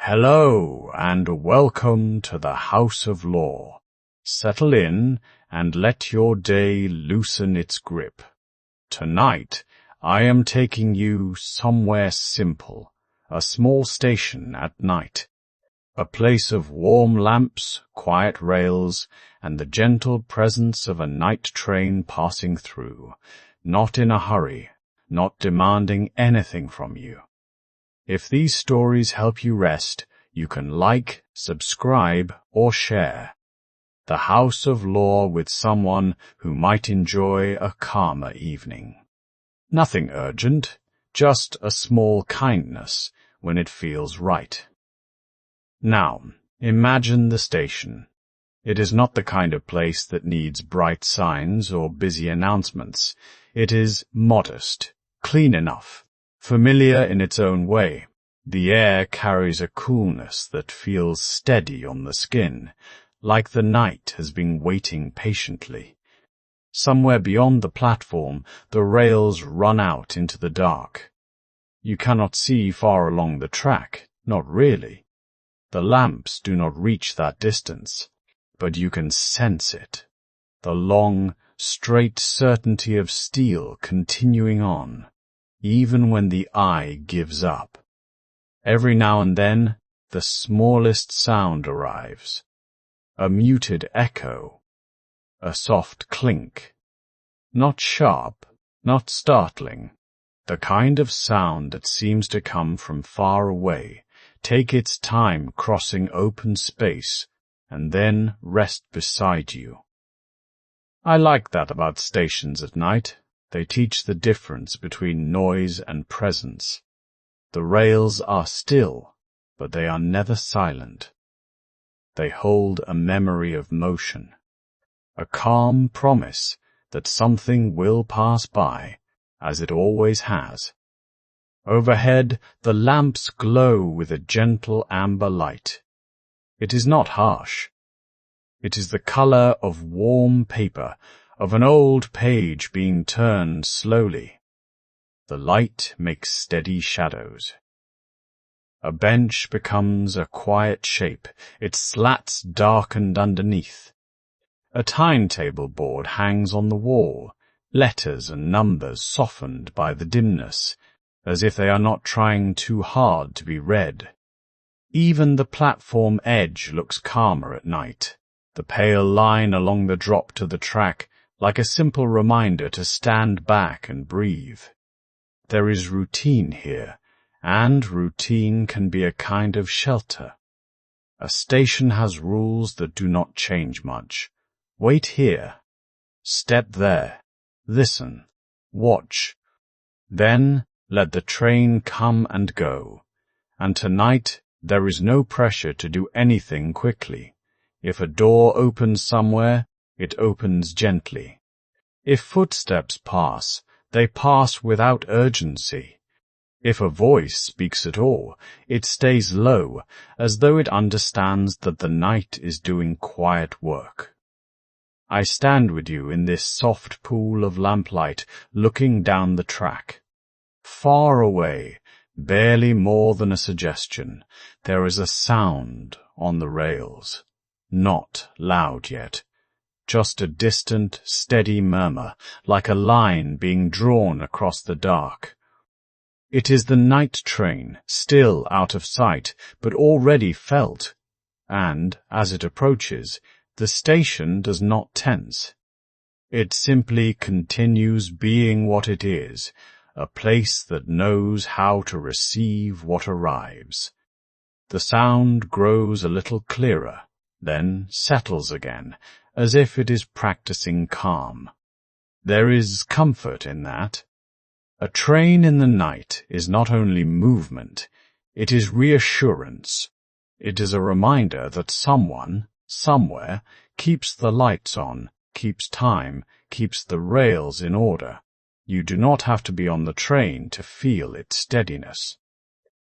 Hello and welcome to the House of Law. Settle in and let your day loosen its grip. Tonight, I am taking you somewhere simple, a small station at night. A place of warm lamps, quiet rails, and the gentle presence of a night train passing through, not in a hurry, not demanding anything from you. If these stories help you rest, you can like, subscribe, or share. The House of Law with someone who might enjoy a calmer evening. Nothing urgent, just a small kindness when it feels right. Now, imagine the station. It is not the kind of place that needs bright signs or busy announcements. It is modest, clean enough, familiar in its own way. The air carries a coolness that feels steady on the skin, like the night has been waiting patiently. Somewhere beyond the platform, the rails run out into the dark. You cannot see far along the track, not really. The lamps do not reach that distance, but you can sense it. The long, straight certainty of steel continuing on, even when the eye gives up. Every now and then, the smallest sound arrives. A muted echo. A soft clink. Not sharp, not startling. The kind of sound that seems to come from far away, take its time crossing open space, and then rest beside you. I like that about stations at night. They teach the difference between noise and presence. The rails are still, but they are never silent. They hold a memory of motion, a calm promise that something will pass by, as it always has. Overhead, the lamps glow with a gentle amber light. It is not harsh. It is the color of warm paper, of an old page being turned slowly. The light makes steady shadows. A bench becomes a quiet shape, its slats darkened underneath. A timetable board hangs on the wall, letters and numbers softened by the dimness, as if they are not trying too hard to be read. Even the platform edge looks calmer at night, the pale line along the drop to the track like a simple reminder to stand back and breathe. There is routine here, and routine can be a kind of shelter. A station has rules that do not change much. Wait here. Step there. Listen. Watch. Then let the train come and go. And tonight there is no pressure to do anything quickly. If a door opens somewhere, it opens gently. If footsteps pass, they pass without urgency. If a voice speaks at all, it stays low, as though it understands that the night is doing quiet work. I stand with you in this soft pool of lamplight, looking down the track. Far away, barely more than a suggestion, there is a sound on the rails. Not loud yet. Just a distant, steady murmur, like a line being drawn across the dark. It is the night train, still out of sight, but already felt, and, as it approaches, the station does not tense. It simply continues being what it is, a place that knows how to receive what arrives. The sound grows a little clearer, then settles again, as if it is practicing calm. There is comfort in that. A train in the night is not only movement, it is reassurance. It is a reminder that someone, somewhere, keeps the lights on, keeps time, keeps the rails in order. You do not have to be on the train to feel its steadiness.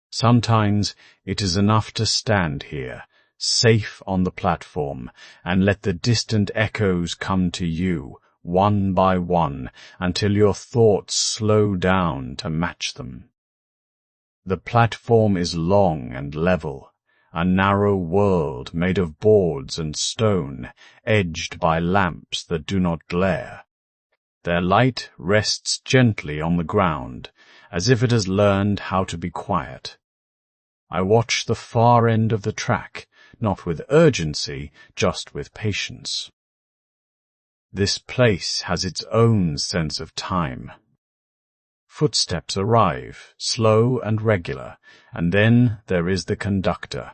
Sometimes it is enough to stand here, safe on the platform, and let the distant echoes come to you, one by one, until your thoughts slow down to match them. The platform is long and level. a narrow world made of boards and stone, edged by lamps that do not glare. Their light rests gently on the ground, as if it has learned how to be quiet. I watch the far end of the track, not with urgency, just with patience. This place has its own sense of time. Footsteps arrive, slow and regular, and then there is the conductor.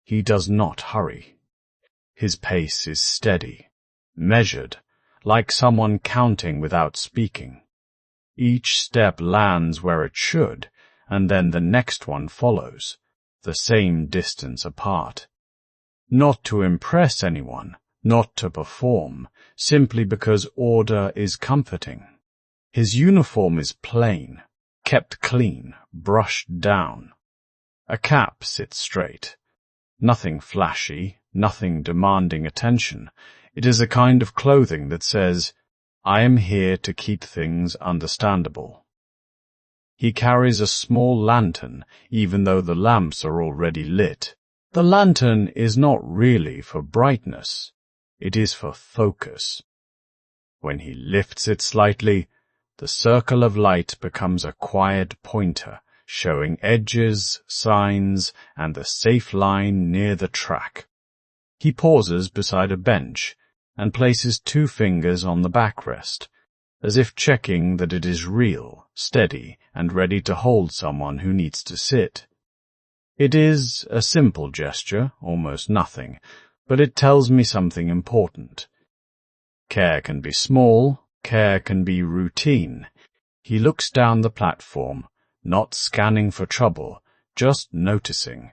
He does not hurry. His pace is steady, measured, like someone counting without speaking. Each step lands where it should, and then the next one follows, the same distance apart. Not to impress anyone, not to perform, simply because order is comforting. His uniform is plain, kept clean, brushed down. A cap sits straight. Nothing flashy, nothing demanding attention. It is a kind of clothing that says, I am here to keep things understandable. He carries a small lantern, even though the lamps are already lit. The lantern is not really for brightness. It is for focus. When he lifts it slightly, the circle of light becomes a quiet pointer, showing edges, signs, and the safe line near the track. He pauses beside a bench and places 2 fingers on the backrest, as if checking that it is real, steady, and ready to hold someone who needs to sit. It is a simple gesture, almost nothing, but it tells me something important. Care can be small, care can be routine. He looks down the platform, not scanning for trouble, just noticing.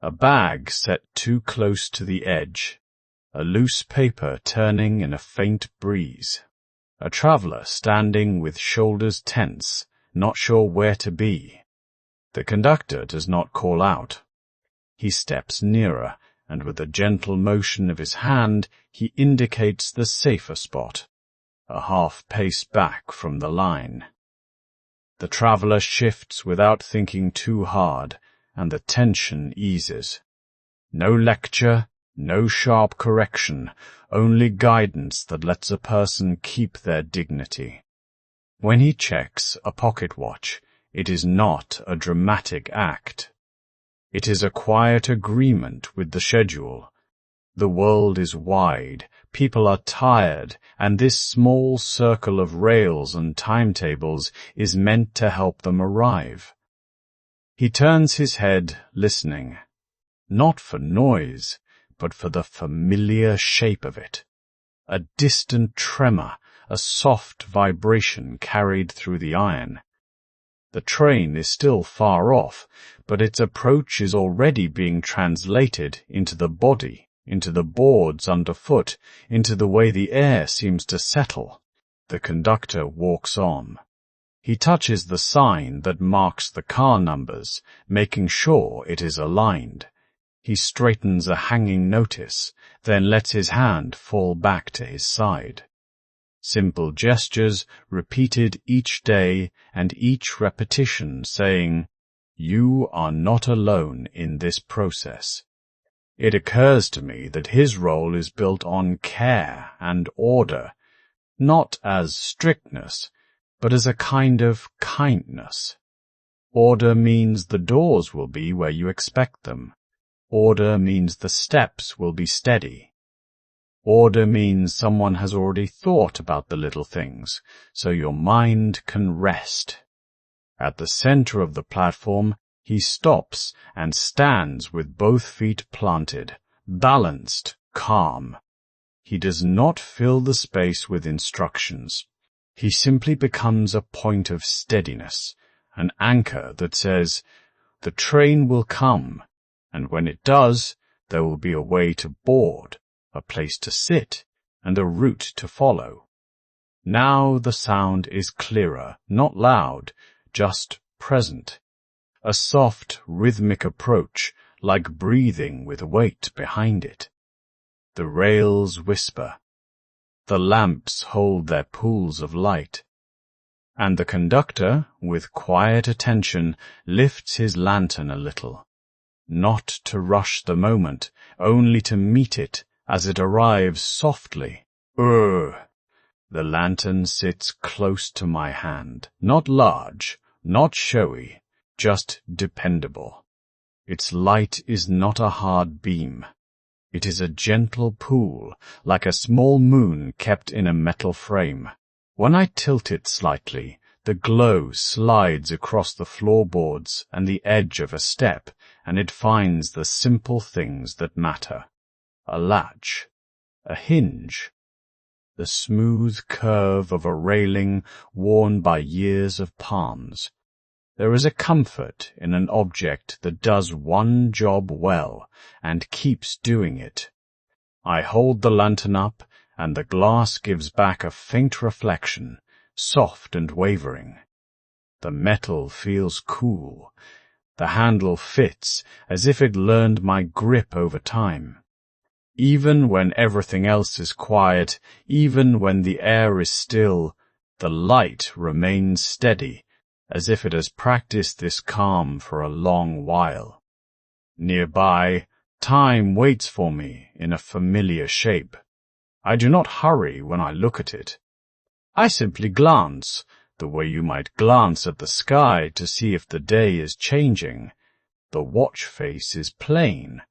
A bag set too close to the edge. A loose paper turning in a faint breeze. A traveler standing with shoulders tense, not sure where to be. The conductor does not call out. He steps nearer, and with a gentle motion of his hand, he indicates the safer spot, a half pace back from the line. The traveler shifts without thinking too hard, and the tension eases. No lecture, no sharp correction, only guidance that lets a person keep their dignity. When he checks a pocket watch, it is not a dramatic act. It is a quiet agreement with the schedule. The world is wide, people are tired, and this small circle of rails and timetables is meant to help them arrive. He turns his head, listening, not for noise, but for the familiar shape of it. A distant tremor, a soft vibration carried through the iron. The train is still far off, but its approach is already being translated into the body, into the boards underfoot, into the way the air seems to settle. The conductor walks on. He touches the sign that marks the car numbers, making sure it is aligned. He straightens a hanging notice, then lets his hand fall back to his side. Simple gestures repeated each day and each repetition saying, you are not alone in this process. It occurs to me that his role is built on care and order, not as strictness, but as a kind of kindness. Order means the doors will be where you expect them. Order means the steps will be steady. Order means someone has already thought about the little things, so your mind can rest. At the center of the platform, he stops and stands with both feet planted, balanced, calm. He does not fill the space with instructions. He simply becomes a point of steadiness, an anchor that says, the train will come, and when it does, there will be a way to board, a place to sit, and a route to follow. Now the sound is clearer, not loud, just present. A soft, rhythmic approach, like breathing with weight behind it. The rails whisper. The lamps hold their pools of light. And the conductor, with quiet attention, lifts his lantern a little. not to rush the moment, only to meet it as it arrives softly. The lantern sits close to my hand, not large, not showy, just dependable. Its light is not a hard beam. It is a gentle pool, like a small moon kept in a metal frame. When I tilt it slightly, the glow slides across the floorboards and the edge of a step, and it finds the simple things that matter. A latch, a hinge, the smooth curve of a railing worn by years of palms. There is a comfort in an object that does one job well and keeps doing it. I hold the lantern up, and the glass gives back a faint reflection, soft and wavering. The metal feels cool. The handle fits as if it learned my grip over time. Even when everything else is quiet, even when the air is still, the light remains steady, as if it has practiced this calm for a long while. Nearby, time waits for me in a familiar shape. I do not hurry when I look at it. I simply glance, the way you might glance at the sky to see if the day is changing. The watch face is plain.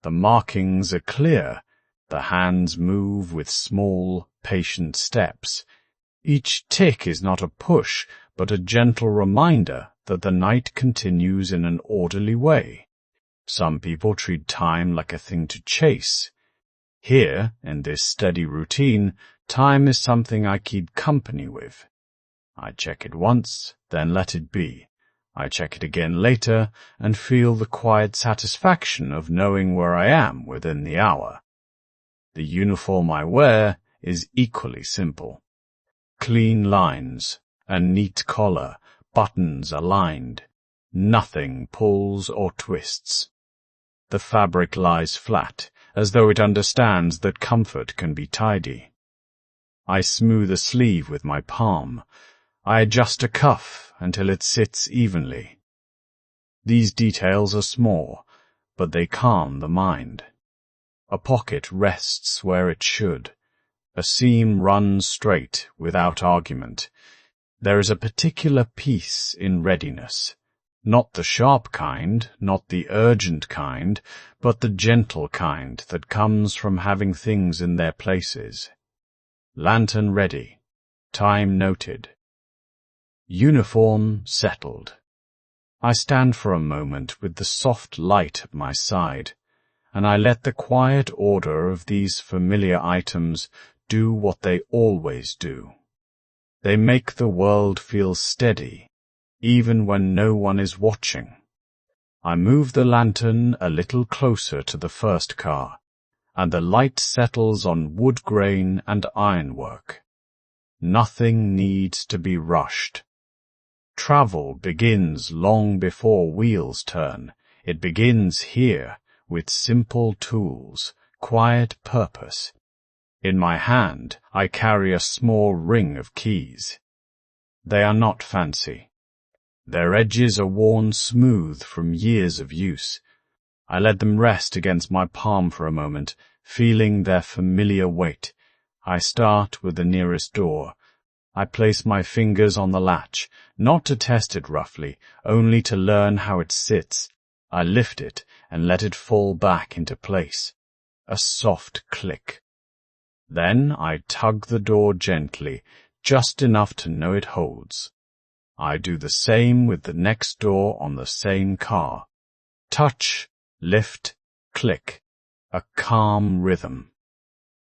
The markings are clear. The hands move with small, patient steps. Each tick is not a push, but a gentle reminder that the night continues in an orderly way. Some people treat time like a thing to chase. Here, in this steady routine, time is something I keep company with. I check it once, then let it be. I check it again later and feel the quiet satisfaction of knowing where I am within the hour. The uniform I wear is equally simple. Clean lines, a neat collar, buttons aligned. Nothing pulls or twists. The fabric lies flat, as though it understands that comfort can be tidy. I smooth a sleeve with my palm. I adjust a cuff until it sits evenly. These details are small, but they calm the mind. A pocket rests where it should. A seam runs straight without argument. There is a particular peace in readiness. Not the sharp kind, not the urgent kind, but the gentle kind that comes from having things in their places. Lantern ready. Time noted. Uniform settled. I stand for a moment with the soft light at my side, and I let the quiet order of these familiar items do what they always do. They make the world feel steady, even when no one is watching. I move the lantern a little closer to the first car, and the light settles on wood grain and ironwork. Nothing needs to be rushed. Travel begins long before wheels turn. It begins here, with simple tools, quiet purpose. In my hand, I carry a small ring of keys. They are not fancy. Their edges are worn smooth from years of use. I let them rest against my palm for a moment, feeling their familiar weight. I start with the nearest door. I place my fingers on the latch, not to test it roughly, only to learn how it sits. I lift it and let it fall back into place. A soft click. Then I tug the door gently, just enough to know it holds. I do the same with the next door on the same car. Touch, lift, click. A calm rhythm.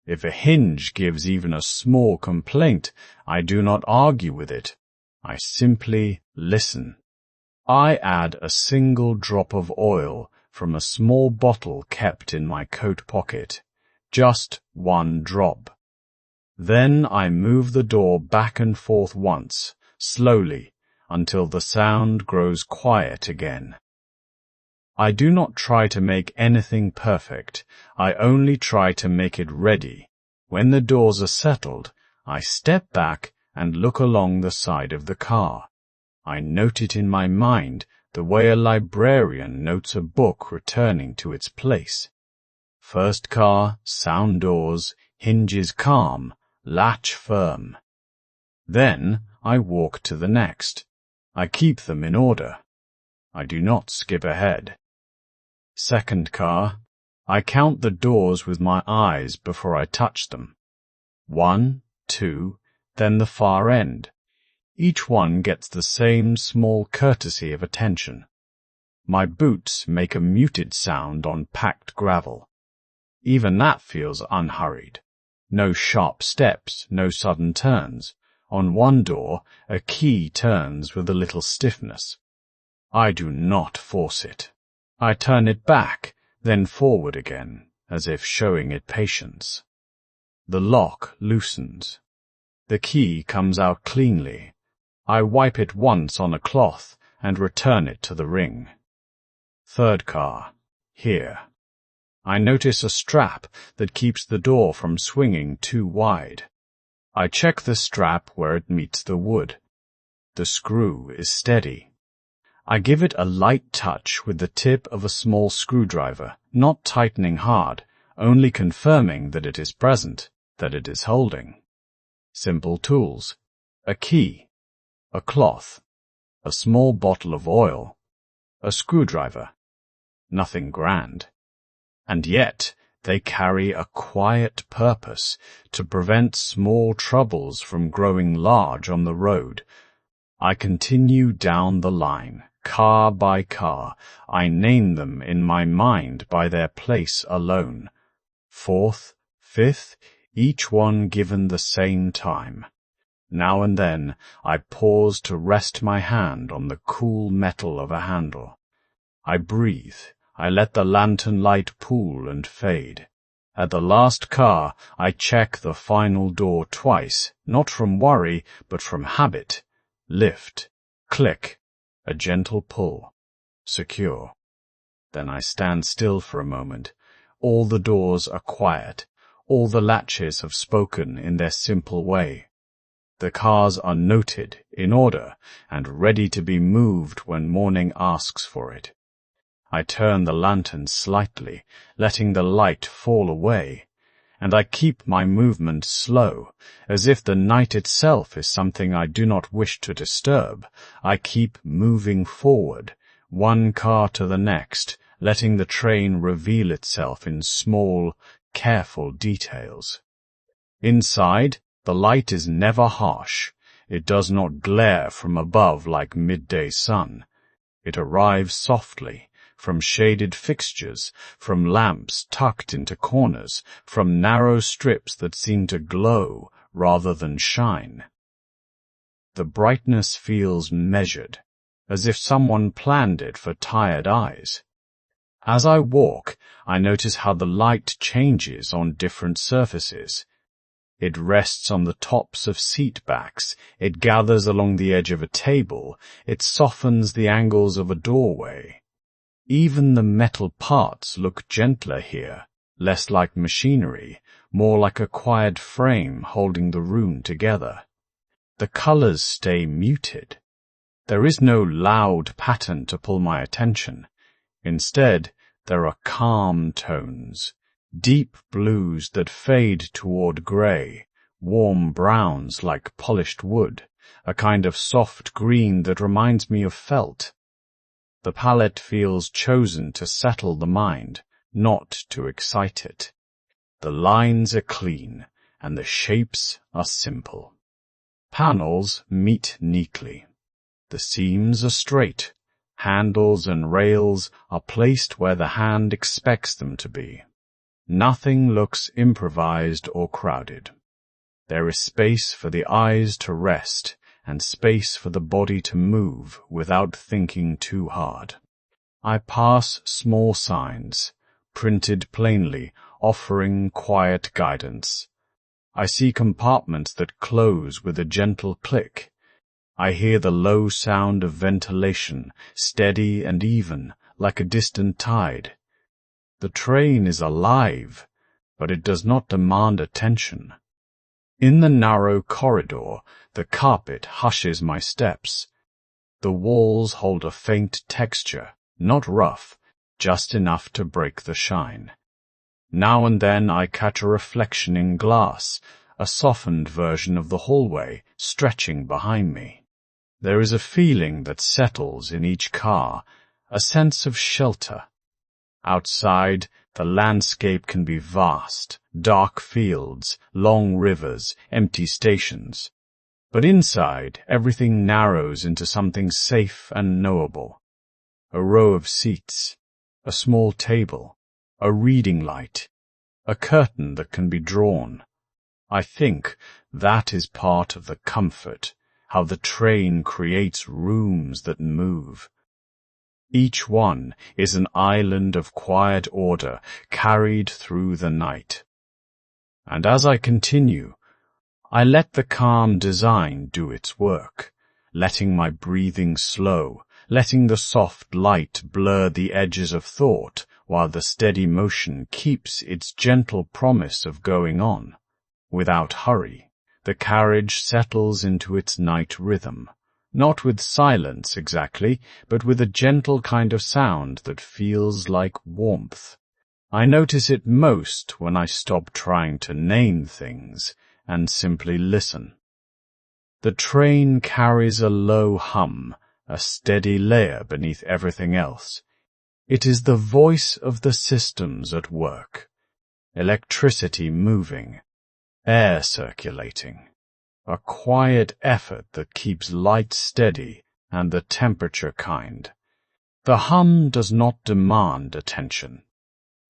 If a hinge gives even a small complaint, I do not argue with it. I simply listen. I add a single drop of oil from a small bottle kept in my coat pocket. Just one drop. Then I move the door back and forth once, slowly, until the sound grows quiet again. I do not try to make anything perfect. I only try to make it ready. When the doors are settled, I step back and look along the side of the car. I note it in my mind, the way a librarian notes a book returning to its place. First car, sound doors, hinges calm, latch firm. Then I walk to the next. I keep them in order. I do not skip ahead. Second car, I count the doors with my eyes before I touch them. 1, 2, then the far end. Each one gets the same small courtesy of attention. My boots make a muted sound on packed gravel. Even that feels unhurried. No sharp steps, no sudden turns. On one door, a key turns with a little stiffness. I do not force it. I turn it back, then forward again, as if showing it patience. The lock loosens. The key comes out cleanly. I wipe it once on a cloth and return it to the ring. Third car, here. I notice a strap that keeps the door from swinging too wide. I check the strap where it meets the wood. The screw is steady. I give it a light touch with the tip of a small screwdriver, not tightening hard, only confirming that it is present, that it is holding. Simple tools. A key. A cloth. A small bottle of oil. A screwdriver. Nothing grand. And yet, they carry a quiet purpose to prevent small troubles from growing large on the road. I continue down the line, car by car. I name them in my mind by their place alone. Fourth, fifth, each one given the same time. Now and then, I pause to rest my hand on the cool metal of a handle. I breathe. I let the lantern light pool and fade. At the last car, I check the final door twice, not from worry, but from habit. Lift, click, a gentle pull, secure. Then I stand still for a moment. All the doors are quiet. All the latches have spoken in their simple way. The cars are noted, in order, and ready to be moved when morning asks for it. I turn the lantern slightly, letting the light fall away, and I keep my movement slow, as if the night itself is something I do not wish to disturb. I keep moving forward, one car to the next, letting the train reveal itself in small, careful details. Inside, the light is never harsh. It does not glare from above like midday sun. It arrives softly, from shaded fixtures, from lamps tucked into corners, from narrow strips that seem to glow rather than shine. The brightness feels measured, as if someone planned it for tired eyes. As I walk, I notice how the light changes on different surfaces. It rests on the tops of seat backs, it gathers along the edge of a table, it softens the angles of a doorway. Even the metal parts look gentler here, less like machinery, more like a quiet frame holding the room together. The colors stay muted. There is no loud pattern to pull my attention. Instead, there are calm tones, deep blues that fade toward gray, warm browns like polished wood, a kind of soft green that reminds me of felt. The palette feels chosen to settle the mind, not to excite it. The lines are clean, and the shapes are simple. Panels meet neatly. The seams are straight. Handles and rails are placed where the hand expects them to be. Nothing looks improvised or crowded. There is space for the eyes to rest, and space for the body to move without thinking too hard. I pass small signs, printed plainly, offering quiet guidance. I see compartments that close with a gentle click. I hear the low sound of ventilation, steady and even, like a distant tide. The train is alive, but it does not demand attention. In the narrow corridor, the carpet hushes my steps. The walls hold a faint texture, not rough, just enough to break the shine. Now and then I catch a reflection in glass, a softened version of the hallway stretching behind me. There is a feeling that settles in each car, a sense of shelter. Outside, the landscape can be vast, dark fields, long rivers, empty stations. But inside, everything narrows into something safe and knowable. A row of seats, a small table, a reading light, a curtain that can be drawn. I think that is part of the comfort, how the train creates rooms that move. Each one is an island of quiet order carried through the night. And as I continue, I let the calm design do its work, letting my breathing slow, letting the soft light blur the edges of thought while the steady motion keeps its gentle promise of going on. Without hurry, the carriage settles into its night rhythm. Not with silence exactly, but with a gentle kind of sound that feels like warmth. I notice it most when I stop trying to name things and simply listen. The train carries a low hum, a steady layer beneath everything else. It is the voice of the systems at work. Electricity moving, air circulating. A quiet effort that keeps light steady and the temperature kind. The hum does not demand attention.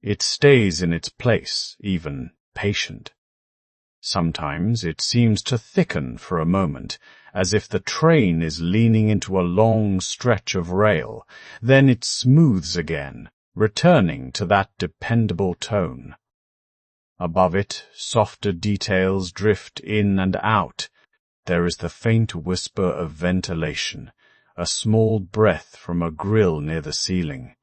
It stays in its place, even patient. Sometimes it seems to thicken for a moment, as if the train is leaning into a long stretch of rail. Then it smooths again, returning to that dependable tone. Above it, softer details drift in and out. There is the faint whisper of ventilation, a small breath from a grill near the ceiling.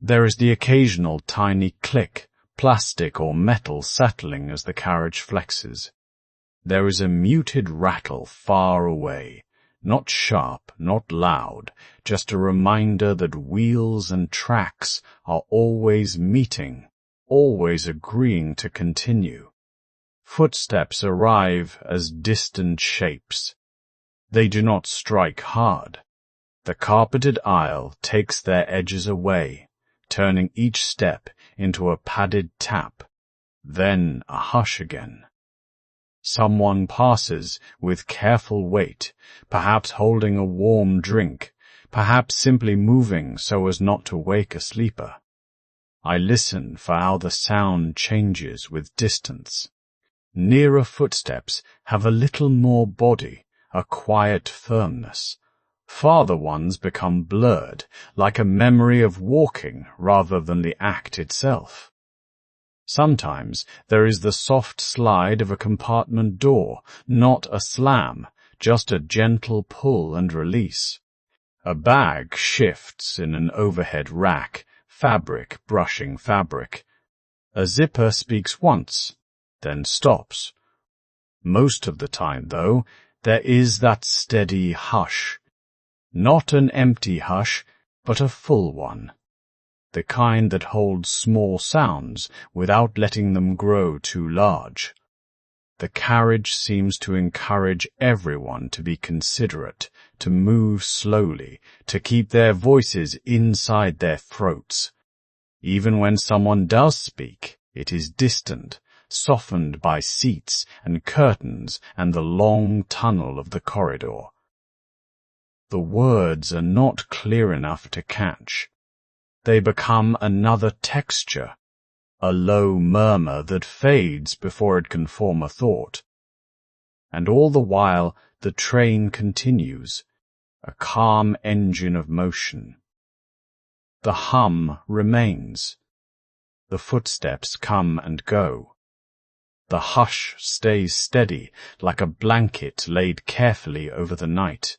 There is the occasional tiny click, plastic or metal settling as the carriage flexes. There is a muted rattle far away, not sharp, not loud, just a reminder that wheels and tracks are always meeting, always agreeing to continue. Footsteps arrive as distant shapes. They do not strike hard. The carpeted aisle takes their edges away, turning each step into a padded tap, then a hush again. Someone passes with careful weight, perhaps holding a warm drink, perhaps simply moving so as not to wake a sleeper. I listen for how the sound changes with distance. Nearer footsteps have a little more body, a quiet firmness. Farther ones become blurred, like a memory of walking rather than the act itself. Sometimes there is the soft slide of a compartment door, not a slam, just a gentle pull and release. A bag shifts in an overhead rack, fabric brushing fabric. A zipper speaks once, then stops. Most of the time, though, there is that steady hush. Not an empty hush, but a full one. The kind that holds small sounds without letting them grow too large. The carriage seems to encourage everyone to be considerate, to move slowly, to keep their voices inside their throats. Even when someone does speak, it is distant, softened by seats and curtains and the long tunnel of the corridor. The words are not clear enough to catch. They become another texture, a low murmur that fades before it can form a thought. And all the while the train continues, a calm engine of motion. The hum remains. The footsteps come and go. The hush stays steady, like a blanket laid carefully over the night.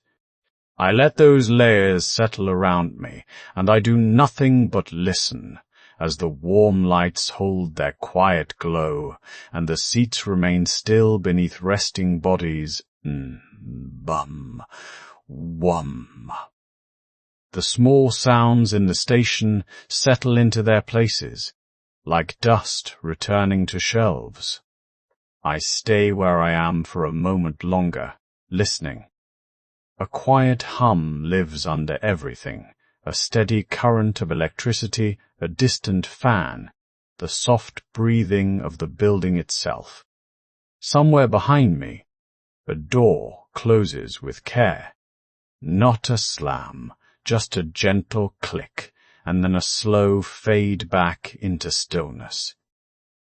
I let those layers settle around me, and I do nothing but listen, as the warm lights hold their quiet glow, and the seats remain still beneath resting bodies, Whum! The small sounds in the station settle into their places, like dust returning to shelves. I stay where I am for a moment longer, listening. A quiet hum lives under everything, a steady current of electricity, a distant fan, the soft breathing of the building itself. Somewhere behind me, a door closes with care. Not a slam, just a gentle click, and then a slow fade back into stillness.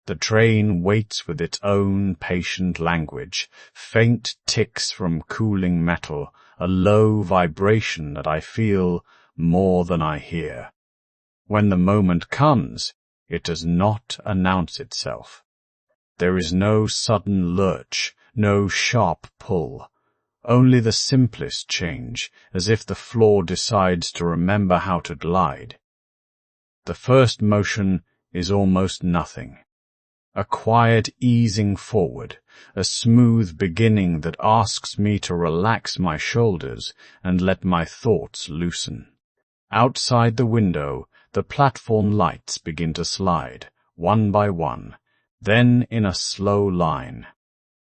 The train waits with its own patient language, faint ticks from cooling metal, a low vibration that I feel more than I hear. When the moment comes, it does not announce itself. There is no sudden lurch, no sharp pull. Only the simplest change, as if the floor decides to remember how to glide. The first motion is almost nothing. A quiet easing forward, a smooth beginning that asks me to relax my shoulders and let my thoughts loosen. Outside the window, the platform lights begin to slide, one by one, then in a slow line.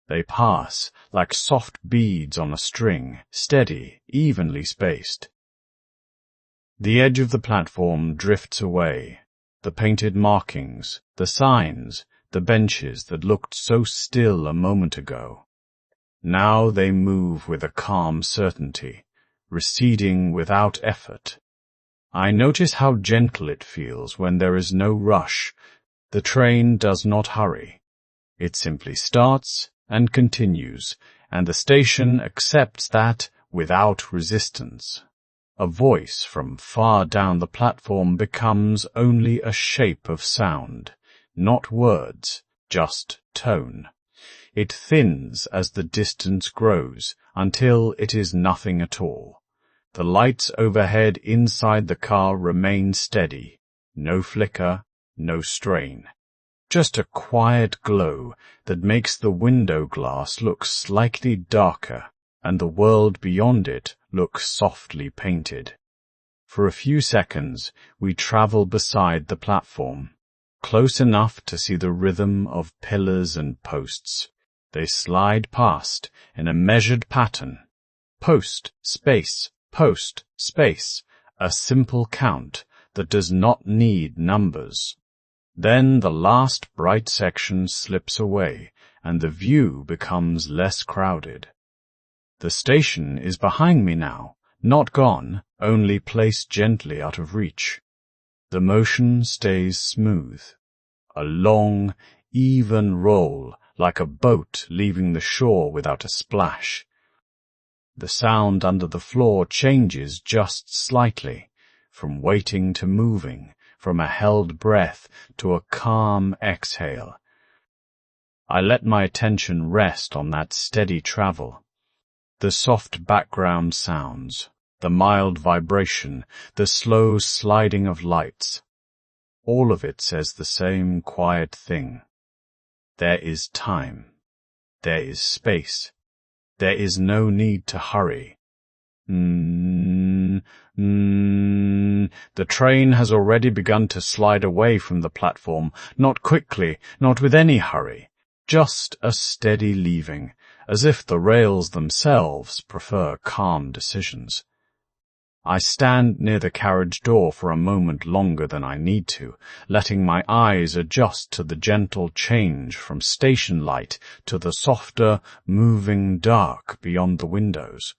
They pass like soft beads on a string, steady, evenly spaced. The edge of the platform drifts away, the painted markings, the signs, the benches that looked so still a moment ago. Now they move with a calm certainty, receding without effort. I notice how gentle it feels when there is no rush. The train does not hurry. It simply starts and continues, and the station accepts that without resistance. A voice from far down the platform becomes only a shape of sound. Not words, just tone. It thins as the distance grows, until it is nothing at all. The lights overhead inside the car remain steady. No flicker, no strain. Just a quiet glow that makes the window glass look slightly darker, and the world beyond it look softly painted. For a few seconds, we travel beside the platform. Close enough to see the rhythm of pillars and posts. They slide past in a measured pattern. Post, space, a simple count that does not need numbers. Then the last bright section slips away, and the view becomes less crowded. The station is behind me now, not gone, only placed gently out of reach. The motion stays smooth. A long, even roll, like a boat leaving the shore without a splash. The sound under the floor changes just slightly, from waiting to moving, from a held breath to a calm exhale. I let my attention rest on that steady travel. The soft background sounds, the mild vibration, the slow sliding of lights. All of it says the same quiet thing. There is time. There is space. There is no need to hurry. The train has already begun to slide away from the platform, not quickly, not with any hurry, just a steady leaving, as if the rails themselves prefer calm decisions. I stand near the carriage door for a moment longer than I need to, letting my eyes adjust to the gentle change from station light to the softer, moving dark beyond the windows.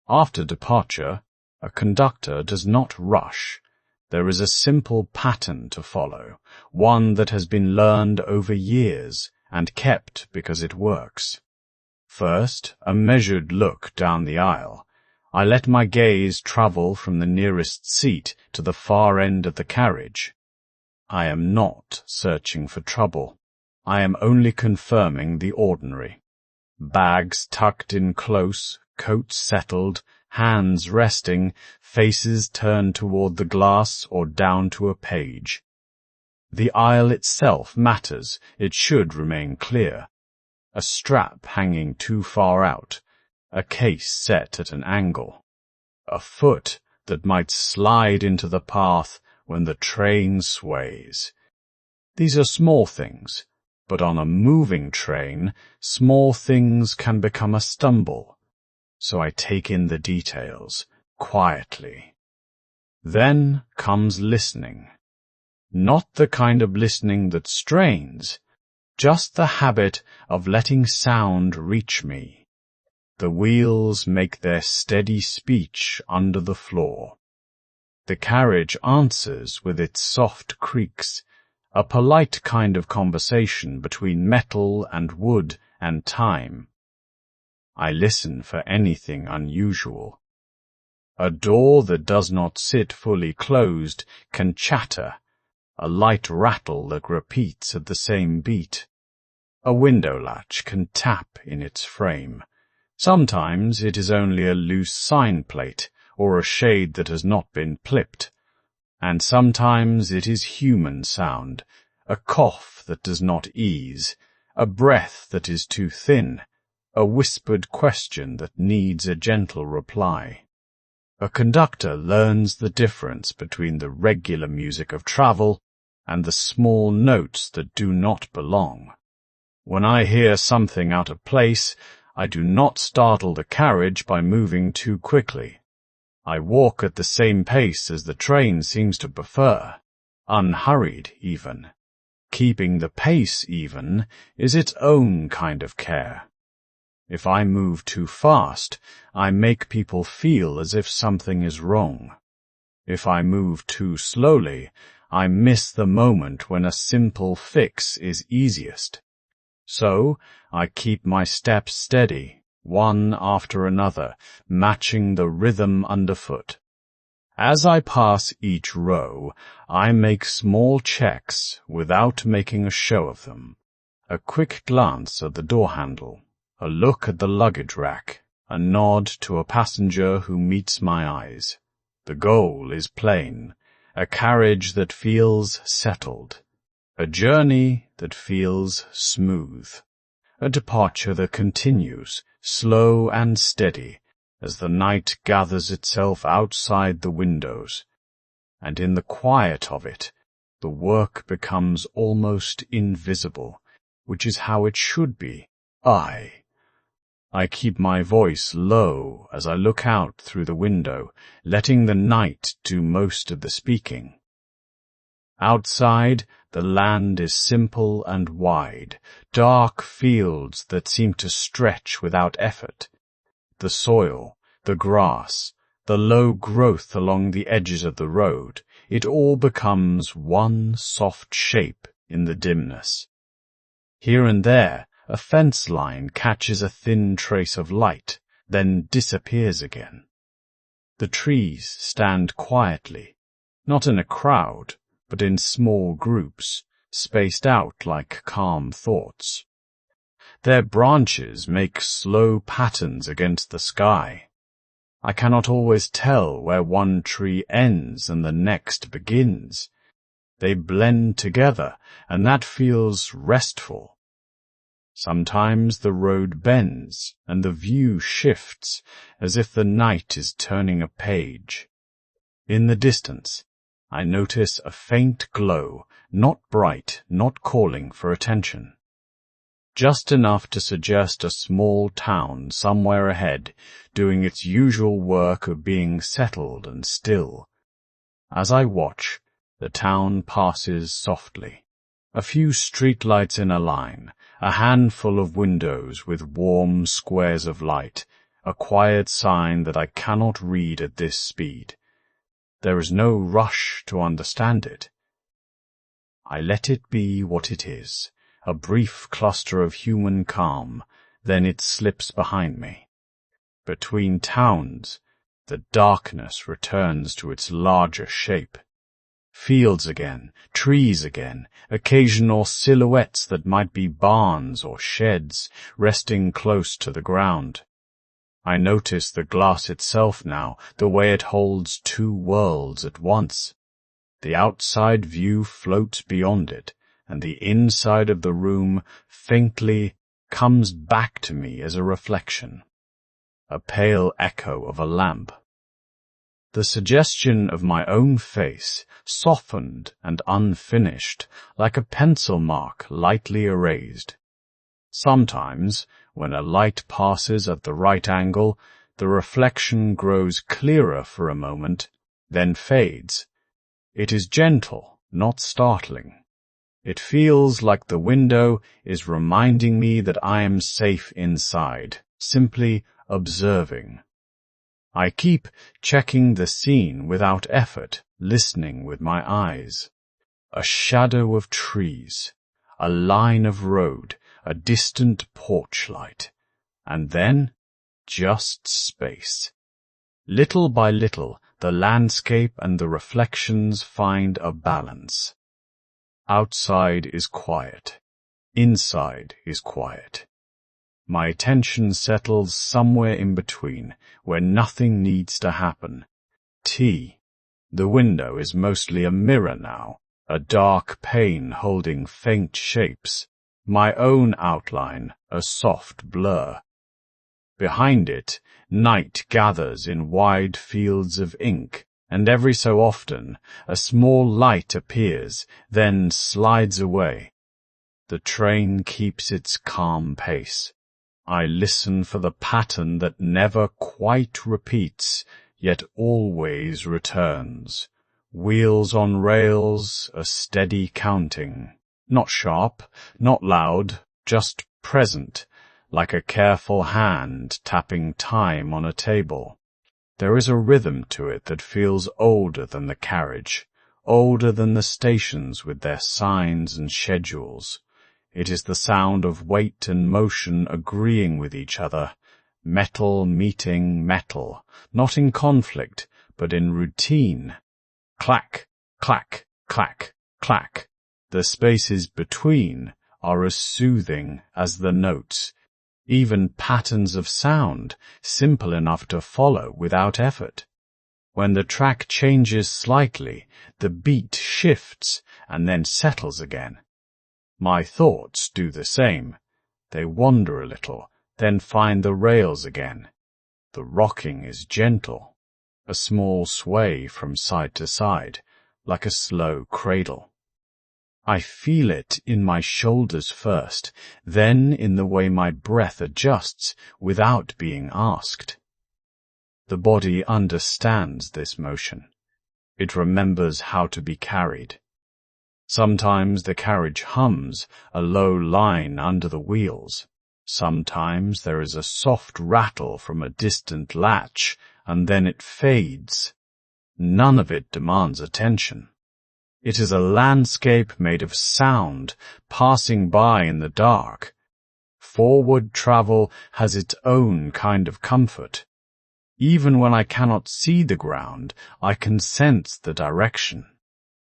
After departure, a conductor does not rush. There is a simple pattern to follow, one that has been learned over years and kept because it works. First, a measured look down the aisle. I let my gaze travel from the nearest seat to the far end of the carriage. I am not searching for trouble. I am only confirming the ordinary. Bags tucked in close, coats settled, hands resting, faces turned toward the glass or down to a page. The aisle itself matters. It should remain clear. A strap hanging too far out. A case set at an angle. a foot that might slide into the path when the train sways. These are small things, but on a moving train, small things can become a stumble. So I take in the details, quietly. Then comes listening. Not the kind of listening that strains, just the habit of letting sound reach me. The wheels make their steady speech under the floor. The carriage answers with its soft creaks, a polite kind of conversation between metal and wood and time. I listen for anything unusual. A door that does not sit fully closed can chatter, a light rattle that repeats at the same beat. A window latch can tap in its frame. Sometimes it is only a loose sign plate or a shade that has not been clipped. And sometimes it is human sound, a cough that does not ease, a breath that is too thin, a whispered question that needs a gentle reply. A conductor learns the difference between the regular music of travel and the small notes that do not belong. When I hear something out of place, I do not startle the carriage by moving too quickly. I walk at the same pace as the train seems to prefer, unhurried even. Keeping the pace even is its own kind of care. If I move too fast, I make people feel as if something is wrong. If I move too slowly, I miss the moment when a simple fix is easiest. So I keep my steps steady, one after another, matching the rhythm underfoot. As I pass each row, I make small checks without making a show of them. A quick glance at the door handle, a look at the luggage rack, a nod to a passenger who meets my eyes. The goal is plain, a carriage that feels settled, a journey that feels smooth, a departure that continues, slow and steady, as the night gathers itself outside the windows. And in the quiet of it, the work becomes almost invisible, which is how it should be. I keep my voice low as I look out through the window, letting the night do most of the speaking. Outside, the land is simple and wide, dark fields that seem to stretch without effort. The soil, the grass, the low growth along the edges of the road, it all becomes one soft shape in the dimness. Here and there, a fence line catches a thin trace of light, then disappears again. The trees stand quietly, not in a crowd, but in small groups, spaced out like calm thoughts. Their branches make slow patterns against the sky. I cannot always tell where one tree ends and the next begins. They blend together, and that feels restful. Sometimes the road bends, and the view shifts, as if the night is turning a page. In the distance, I notice a faint glow, not bright, not calling for attention. Just enough to suggest a small town somewhere ahead, doing its usual work of being settled and still. As I watch, the town passes softly. A few streetlights in a line, a handful of windows with warm squares of light, a quiet sign that I cannot read at this speed. There is no rush to understand it. I let it be what it is, a brief cluster of human calm, then it slips behind me. Between towns, the darkness returns to its larger shape. Fields again, trees again, occasional silhouettes that might be barns or sheds, resting close to the ground. I notice the glass itself now, the way it holds two worlds at once. The outside view floats beyond it, and the inside of the room faintly comes back to me as a reflection, a pale echo of a lamp. The suggestion of my own face, softened and unfinished, like a pencil mark lightly erased. Sometimes, when a light passes at the right angle, the reflection grows clearer for a moment, then fades. It is gentle, not startling. It feels like the window is reminding me that I am safe inside, simply observing. I keep checking the scene without effort, listening with my eyes. A shadow of trees, a line of road, a distant porch light, and then just space. Little by little, the landscape and the reflections find a balance. Outside is quiet. Inside is quiet. My attention settles somewhere in between, where nothing needs to happen. Tea. The window is mostly a mirror now, a dark pane holding faint shapes. My own outline, a soft blur. Behind it, night gathers in wide fields of ink, and every so often a small light appears, then slides away. The train keeps its calm pace. I listen for the pattern that never quite repeats, yet always returns. Wheels on rails, a steady counting. Not sharp, not loud, just present, like a careful hand tapping time on a table. There is a rhythm to it that feels older than the carriage, older than the stations with their signs and schedules. It is the sound of weight and motion agreeing with each other, metal meeting metal, not in conflict, but in routine. Clack, clack, clack, clack. The spaces between are as soothing as the notes, even patterns of sound, simple enough to follow without effort. When the track changes slightly, the beat shifts and then settles again. My thoughts do the same. They wander a little, then find the rails again. The rocking is gentle, a small sway from side to side, like a slow cradle. I feel it in my shoulders first, then in the way my breath adjusts without being asked. The body understands this motion. It remembers how to be carried. Sometimes the carriage hums, a low line under the wheels. Sometimes there is a soft rattle from a distant latch, and then it fades. None of it demands attention. It is a landscape made of sound, passing by in the dark. Forward travel has its own kind of comfort. Even when I cannot see the ground, I can sense the direction.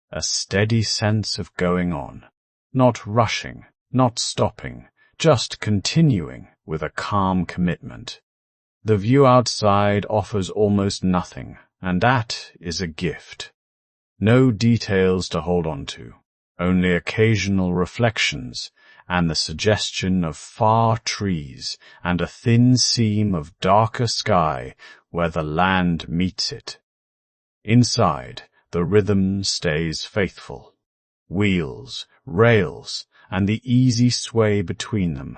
A steady sense of going on, not rushing, not stopping, just continuing with a calm commitment. The view outside offers almost nothing, and that is a gift. No details to hold on to, only occasional reflections, and the suggestion of far trees and a thin seam of darker sky where the land meets it. Inside, the rhythm stays faithful. Wheels, rails, and the easy sway between them.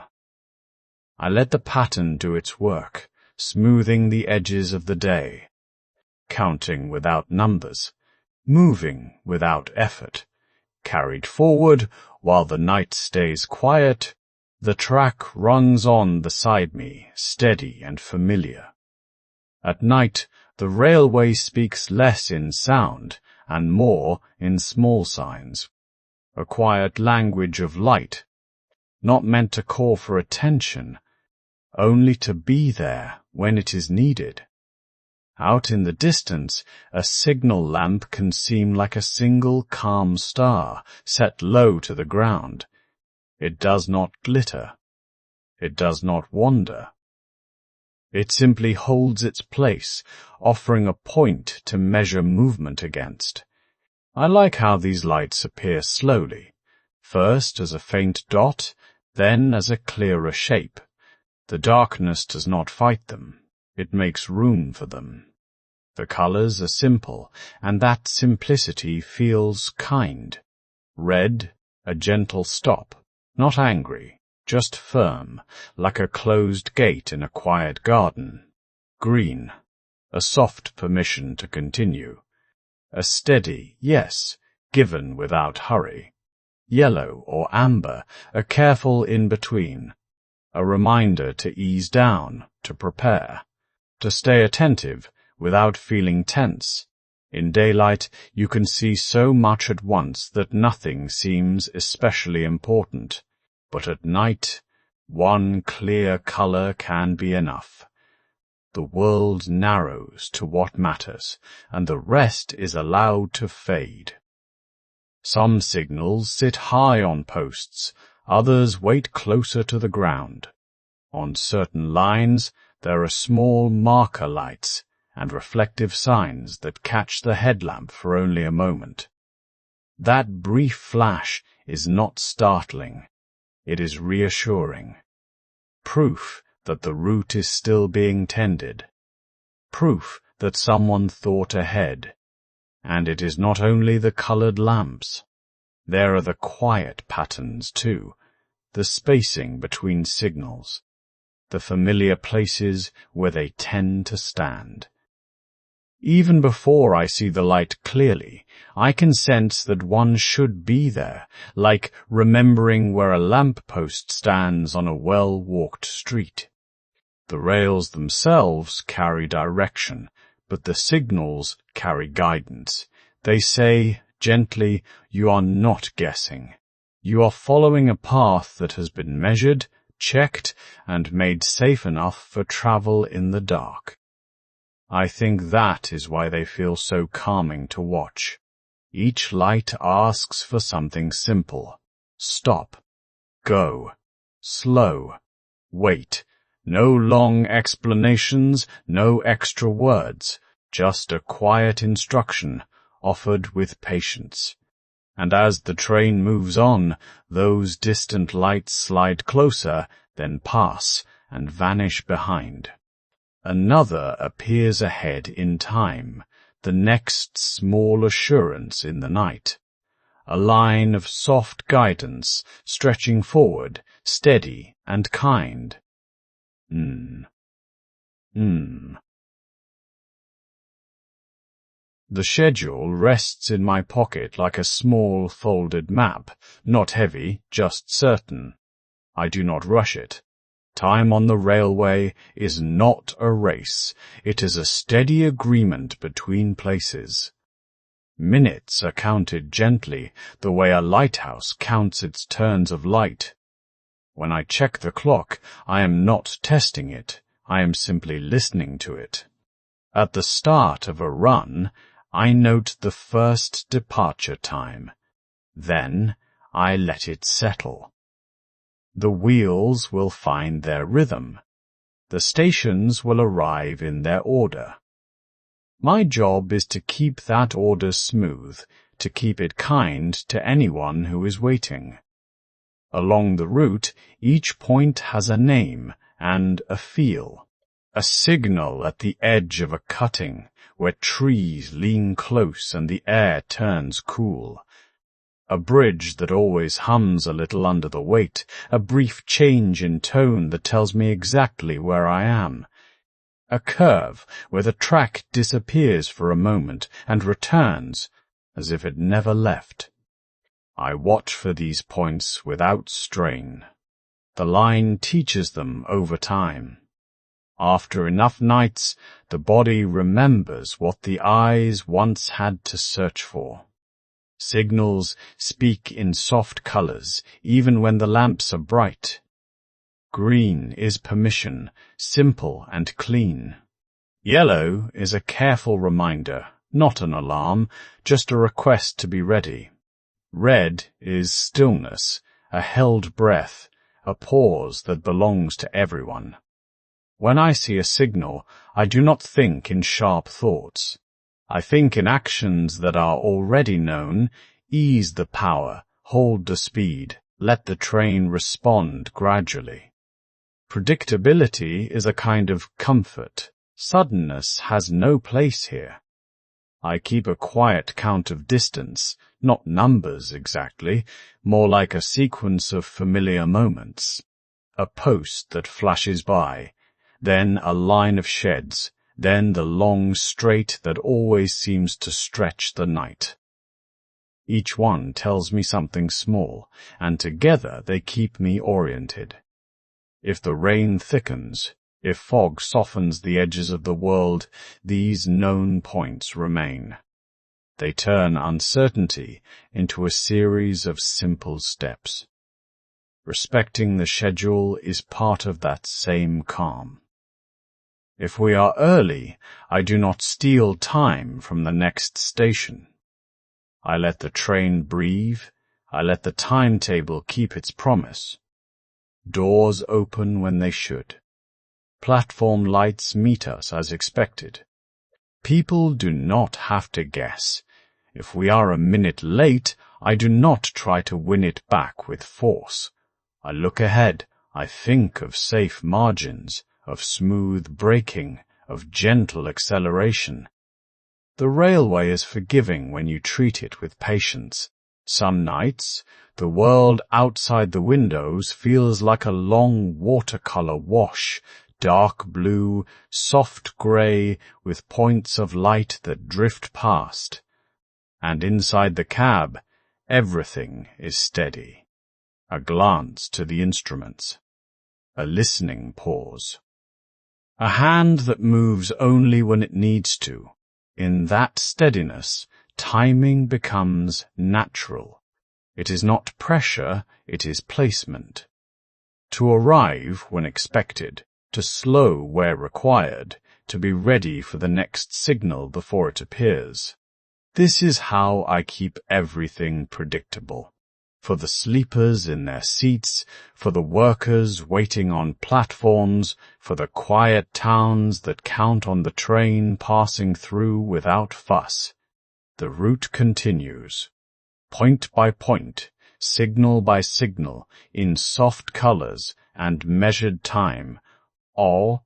I let the pattern do its work, smoothing the edges of the day, counting without numbers, moving without effort, carried forward while the night stays quiet. The track runs on beside me, steady and familiar. At night, the railway speaks less in sound and more in small signs, a quiet language of light, not meant to call for attention, only to be there when it is needed. Out in the distance, a signal lamp can seem like a single calm star set low to the ground. It does not glitter. It does not wander. It simply holds its place, offering a point to measure movement against. I like how these lights appear slowly, first as a faint dot, then as a clearer shape. The darkness does not fight them. It makes room for them. The colors are simple, and that simplicity feels kind. Red, a gentle stop, not angry, just firm, like a closed gate in a quiet garden. Green, a soft permission to continue. A steady yes, given without hurry. Yellow or amber, a careful in-between. A reminder to ease down, to prepare, to stay attentive without feeling tense. In daylight, you can see so much at once that nothing seems especially important. But at night, one clear color can be enough. The world narrows to what matters, and the rest is allowed to fade. Some signals sit high on posts, others wait closer to the ground. On certain lines, there are small marker lights and reflective signs that catch the headlamp for only a moment. That brief flash is not startling. It is reassuring. Proof that the route is still being tended. Proof that someone thought ahead. And it is not only the colored lamps. There are the quiet patterns, too, the spacing between signals, the familiar places where they tend to stand. Even before I see the light clearly, I can sense that one should be there, like remembering where a lamp-post stands on a well-walked street. The rails themselves carry direction, but the signals carry guidance. They say, gently, you are not guessing. You are following a path that has been measured, checked, and made safe enough for travel in the dark. I think that is why they feel so calming to watch. Each light asks for something simple. Stop. Go. Slow. Wait. No long explanations, no extra words, just a quiet instruction, offered with patience. And as the train moves on, those distant lights slide closer, then pass, and vanish behind. Another appears ahead in time, the next small assurance in the night. A line of soft guidance, stretching forward, steady and kind. The schedule rests in my pocket like a small folded map, not heavy, just certain. I do not rush it. Time on the railway is not a race. It is a steady agreement between places. Minutes are counted gently, the way a lighthouse counts its turns of light. When I check the clock, I am not testing it. I am simply listening to it. At the start of a run, I note the first departure time. Then I let it settle. The wheels will find their rhythm. The stations will arrive in their order. My job is to keep that order smooth, to keep it kind to anyone who is waiting. Along the route, each point has a name and a feel. A signal at the edge of a cutting, where trees lean close and the air turns cool. A bridge that always hums a little under the weight, a brief change in tone that tells me exactly where I am. A curve where the track disappears for a moment and returns, as if it never left. I watch for these points without strain. The line teaches them over time. After enough nights, the body remembers what the eyes once had to search for. Signals speak in soft colors, even when the lamps are bright. Green is permission, simple and clean. Yellow is a careful reminder, not an alarm, just a request to be ready. Red is stillness, a held breath, a pause that belongs to everyone. When I see a signal, I do not think in sharp thoughts. I think in actions that are already known. Ease the power, hold the speed, let the train respond gradually. Predictability is a kind of comfort, Suddenness has no place here. I keep a quiet count of distance, not numbers exactly, more like a sequence of familiar moments. A post that flashes by, then a line of sheds, then the long straight that always seems to stretch the night. Each one tells me something small, and together they keep me oriented. If the rain thickens, if fog softens the edges of the world, these known points remain. They turn uncertainty into a series of simple steps. Respecting the schedule is part of that same calm. If we are early, I do not steal time from the next station. I let the train breathe. I let the timetable keep its promise. Doors open when they should. Platform lights meet us as expected. People do not have to guess. If we are a minute late, I do not try to win it back with force. I look ahead. I think of safe margins, of smooth braking, of gentle acceleration. The railway is forgiving when you treat it with patience. Some nights, the world outside the windows feels like a long watercolor wash, dark blue, soft grey, with points of light that drift past. And inside the cab, everything is steady. A glance to the instruments. A listening pause. A hand that moves only when it needs to. In that steadiness, timing becomes natural. It is not pressure, it is placement. To arrive when expected, to slow where required, to be ready for the next signal before it appears. This is how I keep everything predictable. For the sleepers in their seats, for the workers waiting on platforms, for the quiet towns that count on the train passing through without fuss. The route continues. Point by point, signal by signal, in soft colors and measured time. All,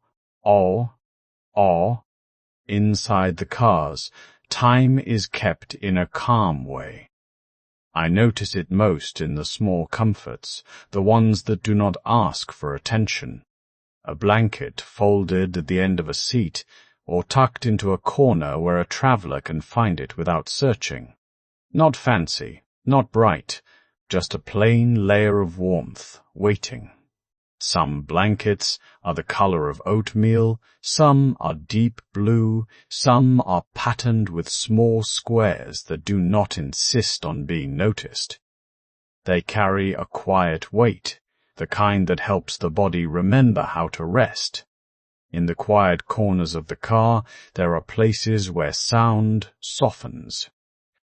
inside the cars, time is kept in a calm way. I notice it most in the small comforts, the ones that do not ask for attention. A blanket folded at the end of a seat, or tucked into a corner where a traveler can find it without searching. Not fancy, not bright, just a plain layer of warmth, waiting. Some blankets are the color of oatmeal, some are deep blue, some are patterned with small squares that do not insist on being noticed. They carry a quiet weight, the kind that helps the body remember how to rest. In the quiet corners of the car, there are places where sound softens.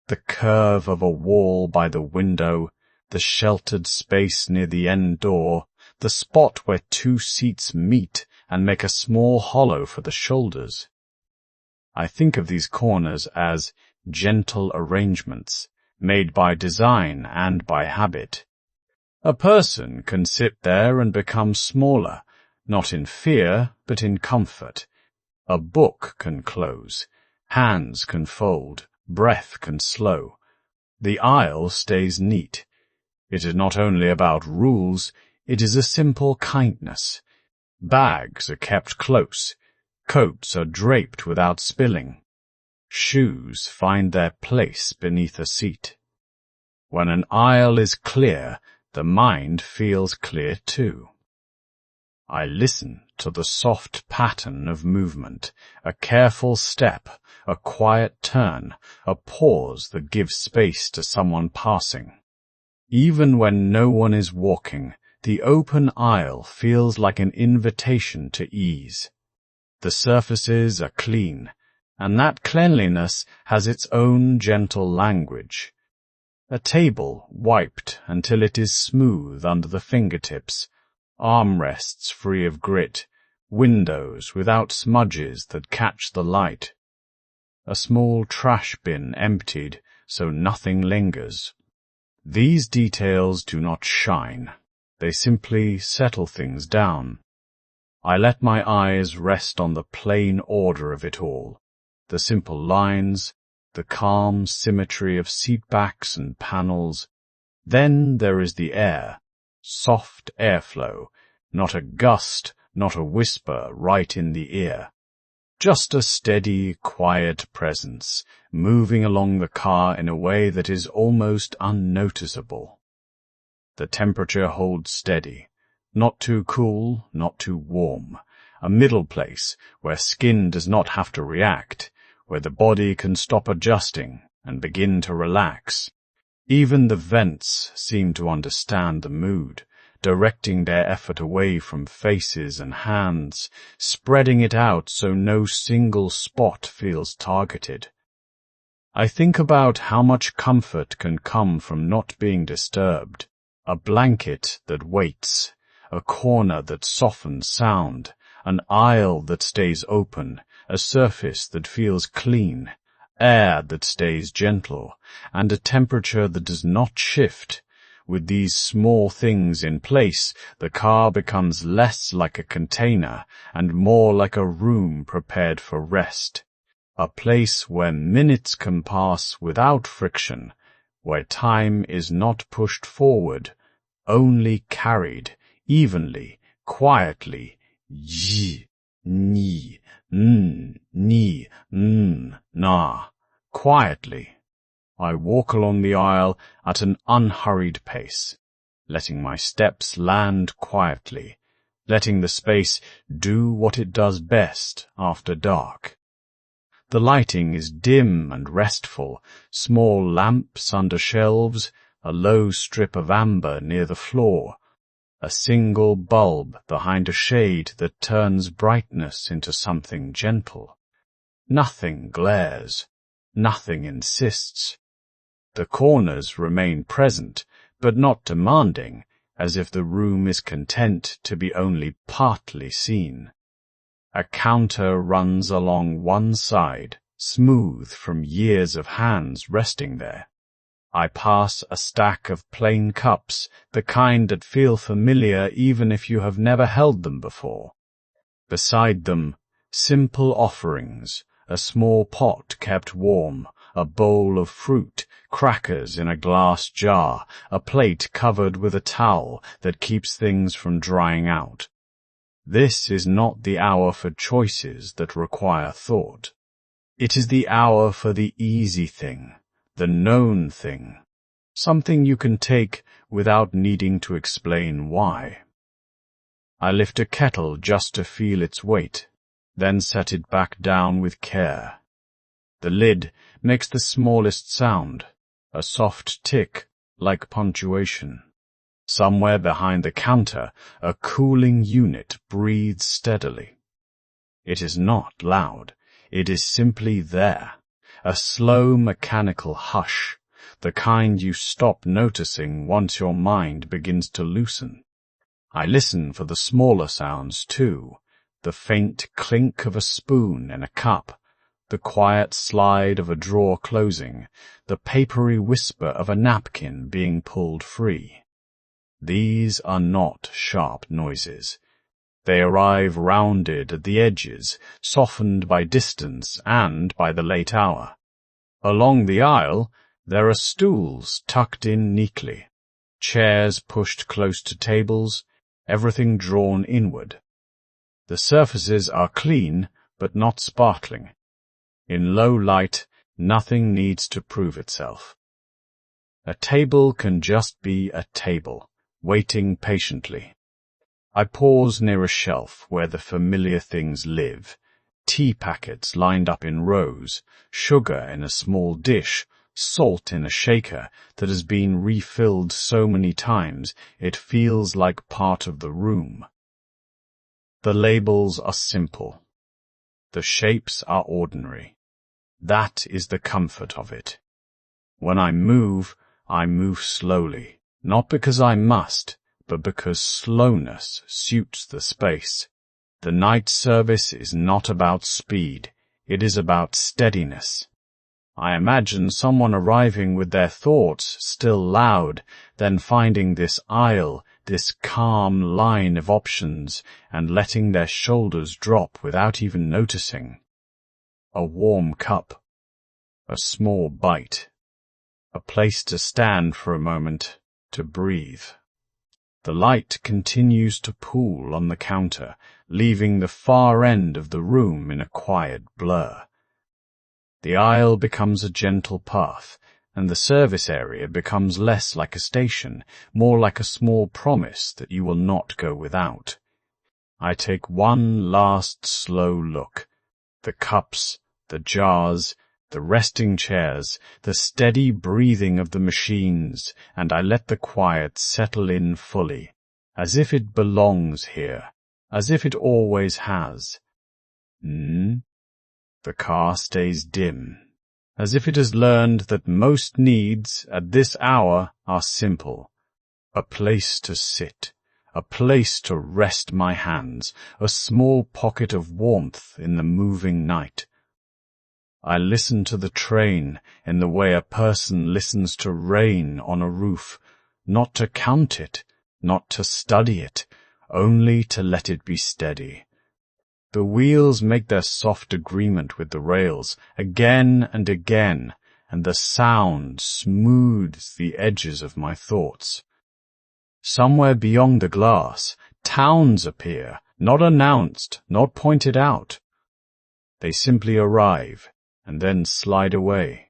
The curve of a wall by the window, the sheltered space near the end door, the spot where two seats meet and make a small hollow for the shoulders. I think of these corners as gentle arrangements, made by design and by habit. A person can sit there and become smaller, not in fear, but in comfort. A book can close, hands can fold, breath can slow. The aisle stays neat. It is not only about rules, it is a simple kindness. Bags are kept close. Coats are draped without spilling. Shoes find their place beneath a seat. When an aisle is clear, the mind feels clear too. I listen to the soft pattern of movement, a careful step, a quiet turn, a pause that gives space to someone passing. Even when no one is walking, the open aisle feels like an invitation to ease. The surfaces are clean, and that cleanliness has its own gentle language. A table wiped until it is smooth under the fingertips, armrests free of grit, windows without smudges that catch the light. A small trash bin emptied so nothing lingers. These details do not shine. They simply settle things down. I let my eyes rest on the plain order of it all, the simple lines, the calm symmetry of seat backs and panels. Then there is the air, soft airflow, not a gust, not a whisper right in the ear. Just a steady, quiet presence, moving along the car in a way that is almost unnoticeable. The temperature holds steady, not too cool, not too warm, a middle place where skin does not have to react, where the body can stop adjusting and begin to relax. Even the vents seem to understand the mood, directing their effort away from faces and hands, spreading it out so no single spot feels targeted. I think about how much comfort can come from not being disturbed, a blanket that waits, a corner that softens sound, an aisle that stays open, a surface that feels clean, air that stays gentle, and a temperature that does not shift. With these small things in place, the car becomes less like a container and more like a room prepared for rest, a place where minutes can pass without friction, where time is not pushed forward, only carried, evenly, quietly, yi, ni, ni, na, quietly. I walk along the aisle at an unhurried pace, letting my steps land quietly, letting the space do what it does best after dark. The lighting is dim and restful, small lamps under shelves, a low strip of amber near the floor, a single bulb behind a shade that turns brightness into something gentle. Nothing glares, nothing insists. The corners remain present, but not demanding, as if the room is content to be only partly seen. A counter runs along one side, smooth from years of hands resting there. I pass a stack of plain cups, the kind that feel familiar even if you have never held them before. Beside them, simple offerings, a small pot kept warm, a bowl of fruit, crackers in a glass jar, a plate covered with a towel that keeps things from drying out. This is not the hour for choices that require thought. It is the hour for the easy thing, the known thing, something you can take without needing to explain why. I lift a kettle just to feel its weight, then set it back down with care. The lid makes the smallest sound, a soft tick like punctuation. Somewhere behind the counter, a cooling unit breathes steadily. It is not loud, it is simply there, a slow mechanical hush, the kind you stop noticing once your mind begins to loosen. I listen for the smaller sounds too, the faint clink of a spoon in a cup, the quiet slide of a drawer closing, the papery whisper of a napkin being pulled free. These are not sharp noises. They arrive rounded at the edges, softened by distance and by the late hour. Along the aisle, there are stools tucked in neatly, chairs pushed close to tables, everything drawn inward. The surfaces are clean, but not sparkling. In low light, nothing needs to prove itself. A table can just be a table, waiting patiently. I pause near a shelf where the familiar things live. Tea packets lined up in rows, sugar in a small dish, salt in a shaker that has been refilled so many times it feels like part of the room. The labels are simple. The shapes are ordinary. That is the comfort of it. When I move slowly, not because I must, but because slowness suits the space. The night service is not about speed, it is about steadiness. I imagine someone arriving with their thoughts still loud, then finding this aisle this calm line of options and letting their shoulders drop without even noticing. A warm cup, a small bite, a place to stand for a moment, to breathe. The light continues to pool on the counter, leaving the far end of the room in a quiet blur. The aisle becomes a gentle path, and the service area becomes less like a station, more like a small promise that you will not go without. I take one last slow look. The cups, the jars, the resting chairs, the steady breathing of the machines, and I let the quiet settle in fully, as if it belongs here, as if it always has. The car stays dim, as if it has learned that most needs at this hour are simple. A place to sit, a place to rest my hands, a small pocket of warmth in the moving night. I listen to the train in the way a person listens to rain on a roof, not to count it, not to study it, only to let it be steady. The wheels make their soft agreement with the rails again and again, and the sound smooths the edges of my thoughts. Somewhere beyond the glass, towns appear, not announced, not pointed out. They simply arrive, and then slide away.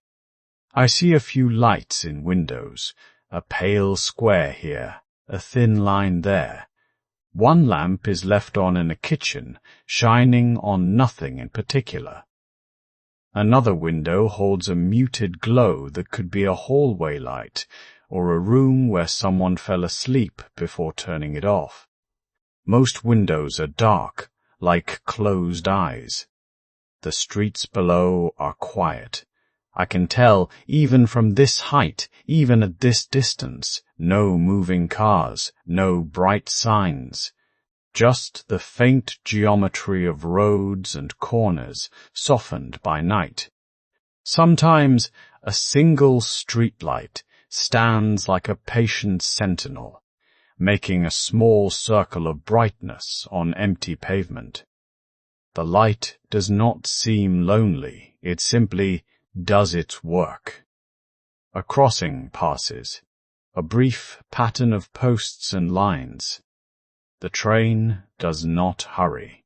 I see a few lights in windows, a pale square here, a thin line there. One lamp is left on in a kitchen, shining on nothing in particular. Another window holds a muted glow that could be a hallway light, or a room where someone fell asleep before turning it off. Most windows are dark, like closed eyes. The streets below are quiet. I can tell, even from this height, even at this distance, no moving cars, no bright signs. Just the faint geometry of roads and corners, softened by night. Sometimes a single streetlight stands like a patient sentinel, making a small circle of brightness on empty pavement. The light does not seem lonely, it simply does its work. A crossing passes, a brief pattern of posts and lines. The train does not hurry.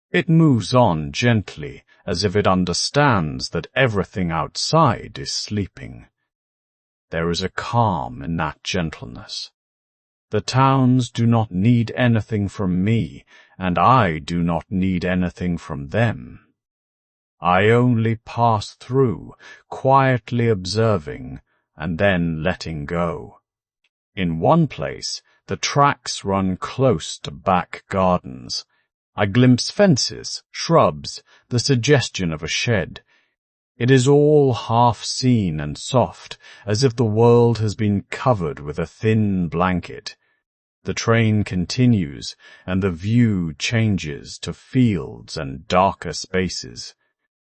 It moves on gently, as if it understands that everything outside is sleeping. There is a calm in that gentleness. The towns do not need anything from me, and I do not need anything from them. I only pass through, quietly observing, and then letting go. In one place, the tracks run close to back gardens. I glimpse fences, shrubs, the suggestion of a shed. It is all half seen and soft, as if the world has been covered with a thin blanket. The train continues, and the view changes to fields and darker spaces.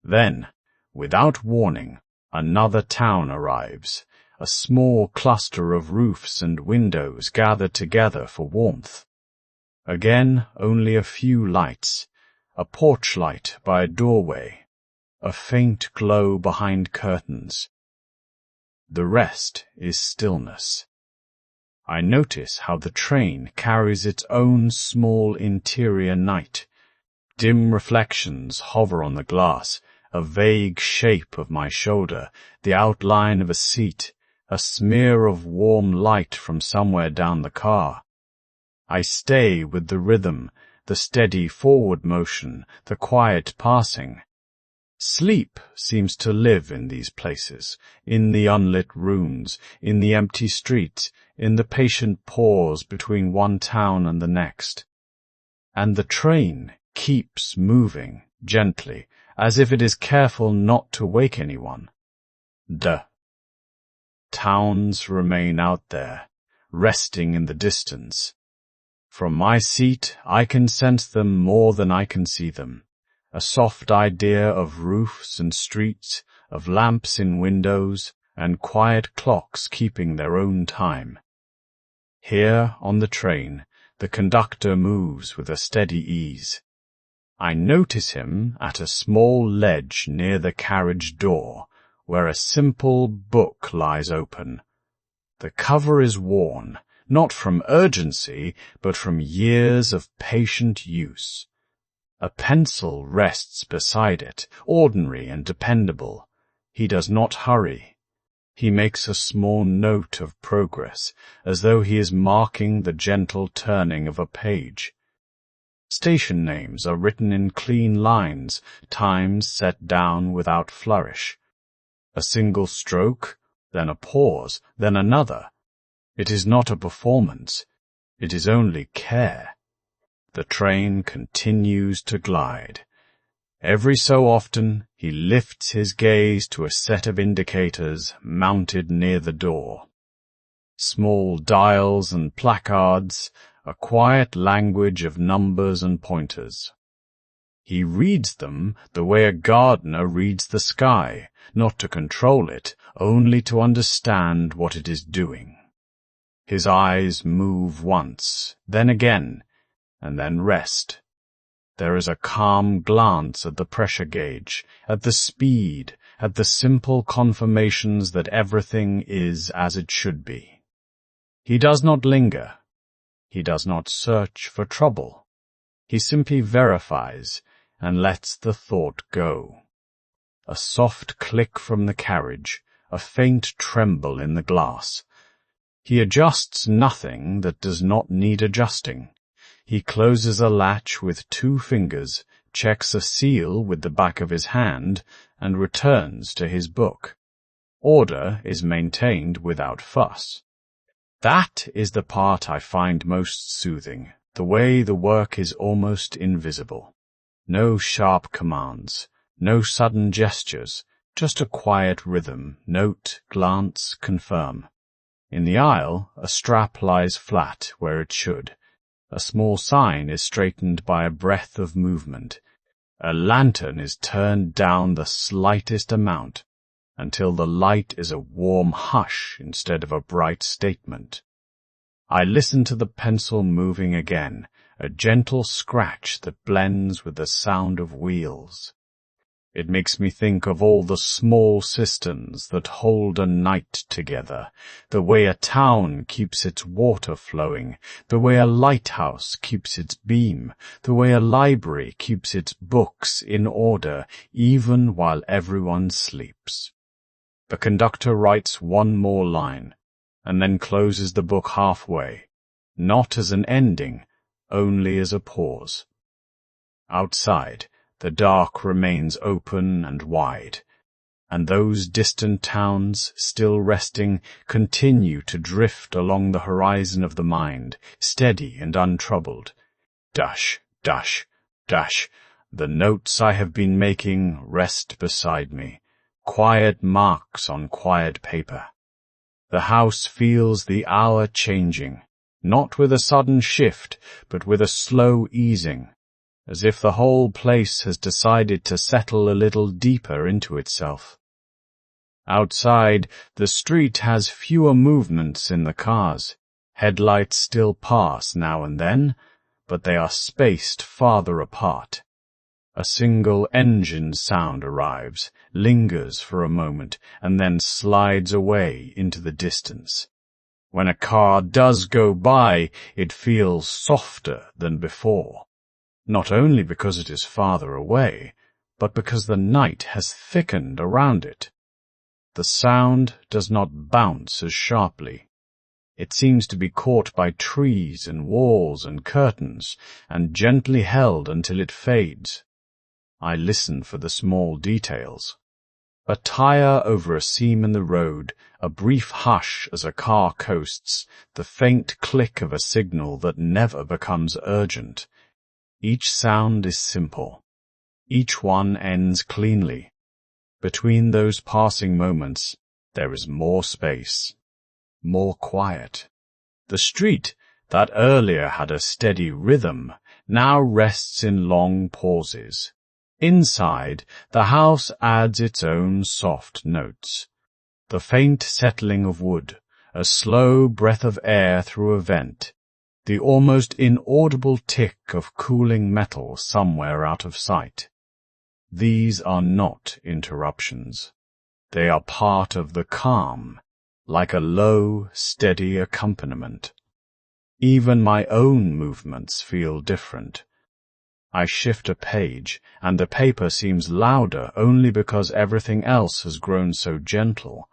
Then, without warning, another town arrives, a small cluster of roofs and windows gathered together for warmth. Again, only a few lights, a porch light by a doorway, a faint glow behind curtains. The rest is stillness. I notice how the train carries its own small interior night. Dim reflections hover on the glass, a vague shape of my shoulder, the outline of a seat, a smear of warm light from somewhere down the car. I stay with the rhythm, the steady forward motion, the quiet passing. Sleep seems to live in these places, in the unlit rooms, in the empty streets, in the patient pause between one town and the next. And the train keeps moving, gently, as if it is careful not to wake anyone. The towns remain out there, resting in the distance. From my seat, I can sense them more than I can see them. A soft idea of roofs and streets, of lamps in windows, and quiet clocks keeping their own time. Here, on the train, the conductor moves with a steady ease. I notice him at a small ledge near the carriage door, where a simple book lies open. The cover is worn, not from urgency, but from years of patient use. A pencil rests beside it, ordinary and dependable. He does not hurry. He makes a small note of progress, as though he is marking the gentle turning of a page. Station names are written in clean lines, times set down without flourish. A single stroke, then a pause, then another. It is not a performance. It is only care. The train continues to glide. Every so often, he lifts his gaze to a set of indicators mounted near the door. Small dials and placards, a quiet language of numbers and pointers. He reads them the way a gardener reads the sky, not to control it, only to understand what it is doing. His eyes move once, then again, and then rest. There is a calm glance at the pressure gauge, at the speed, at the simple confirmations that everything is as it should be. He does not linger. He does not search for trouble. He simply verifies and lets the thought go. A soft click from the carriage, a faint tremble in the glass. He adjusts nothing that does not need adjusting. He closes a latch with 2 fingers, checks a seal with the back of his hand, and returns to his book. Order is maintained without fuss. That is the part I find most soothing, the way the work is almost invisible. No sharp commands, no sudden gestures, just a quiet rhythm, note, glance, confirm. In the aisle, a strap lies flat where it should. A small sign is straightened by a breath of movement. A lantern is turned down the slightest amount, until the light is a warm hush instead of a bright statement. I listen to the pencil moving again, a gentle scratch that blends with the sound of wheels. It makes me think of all the small systems that hold a night together, the way a town keeps its water flowing, the way a lighthouse keeps its beam, the way a library keeps its books in order, even while everyone sleeps. The conductor writes one more line, and then closes the book halfway, not as an ending, only as a pause. Outside, the dark remains open and wide, and those distant towns, still resting, continue to drift along the horizon of the mind, steady and untroubled. Dash, dash, dash, the notes I have been making rest beside me, quiet marks on quiet paper. The house feels the hour changing, not with a sudden shift, but with a slow easing, as if the whole place has decided to settle a little deeper into itself. Outside, the street has fewer movements in the cars. Headlights still pass now and then, but they are spaced farther apart. A single engine sound arrives, lingers for a moment, and then slides away into the distance. When a car does go by, it feels softer than before. Not only because it is farther away, but because the night has thickened around it. The sound does not bounce as sharply. It seems to be caught by trees and walls and curtains, and gently held until it fades. I listen for the small details. A tire over a seam in the road, a brief hush as a car coasts, the faint click of a signal that never becomes urgent. Each sound is simple. Each one ends cleanly. Between those passing moments, there is more space, more quiet. The street, that earlier had a steady rhythm, now rests in long pauses. Inside, the house adds its own soft notes. The faint settling of wood, a slow breath of air through a vent, the almost inaudible tick of cooling metal somewhere out of sight. These are not interruptions. They are part of the calm, like a low, steady accompaniment. Even my own movements feel different. I shift a page, and the paper seems louder only because everything else has grown so gentle.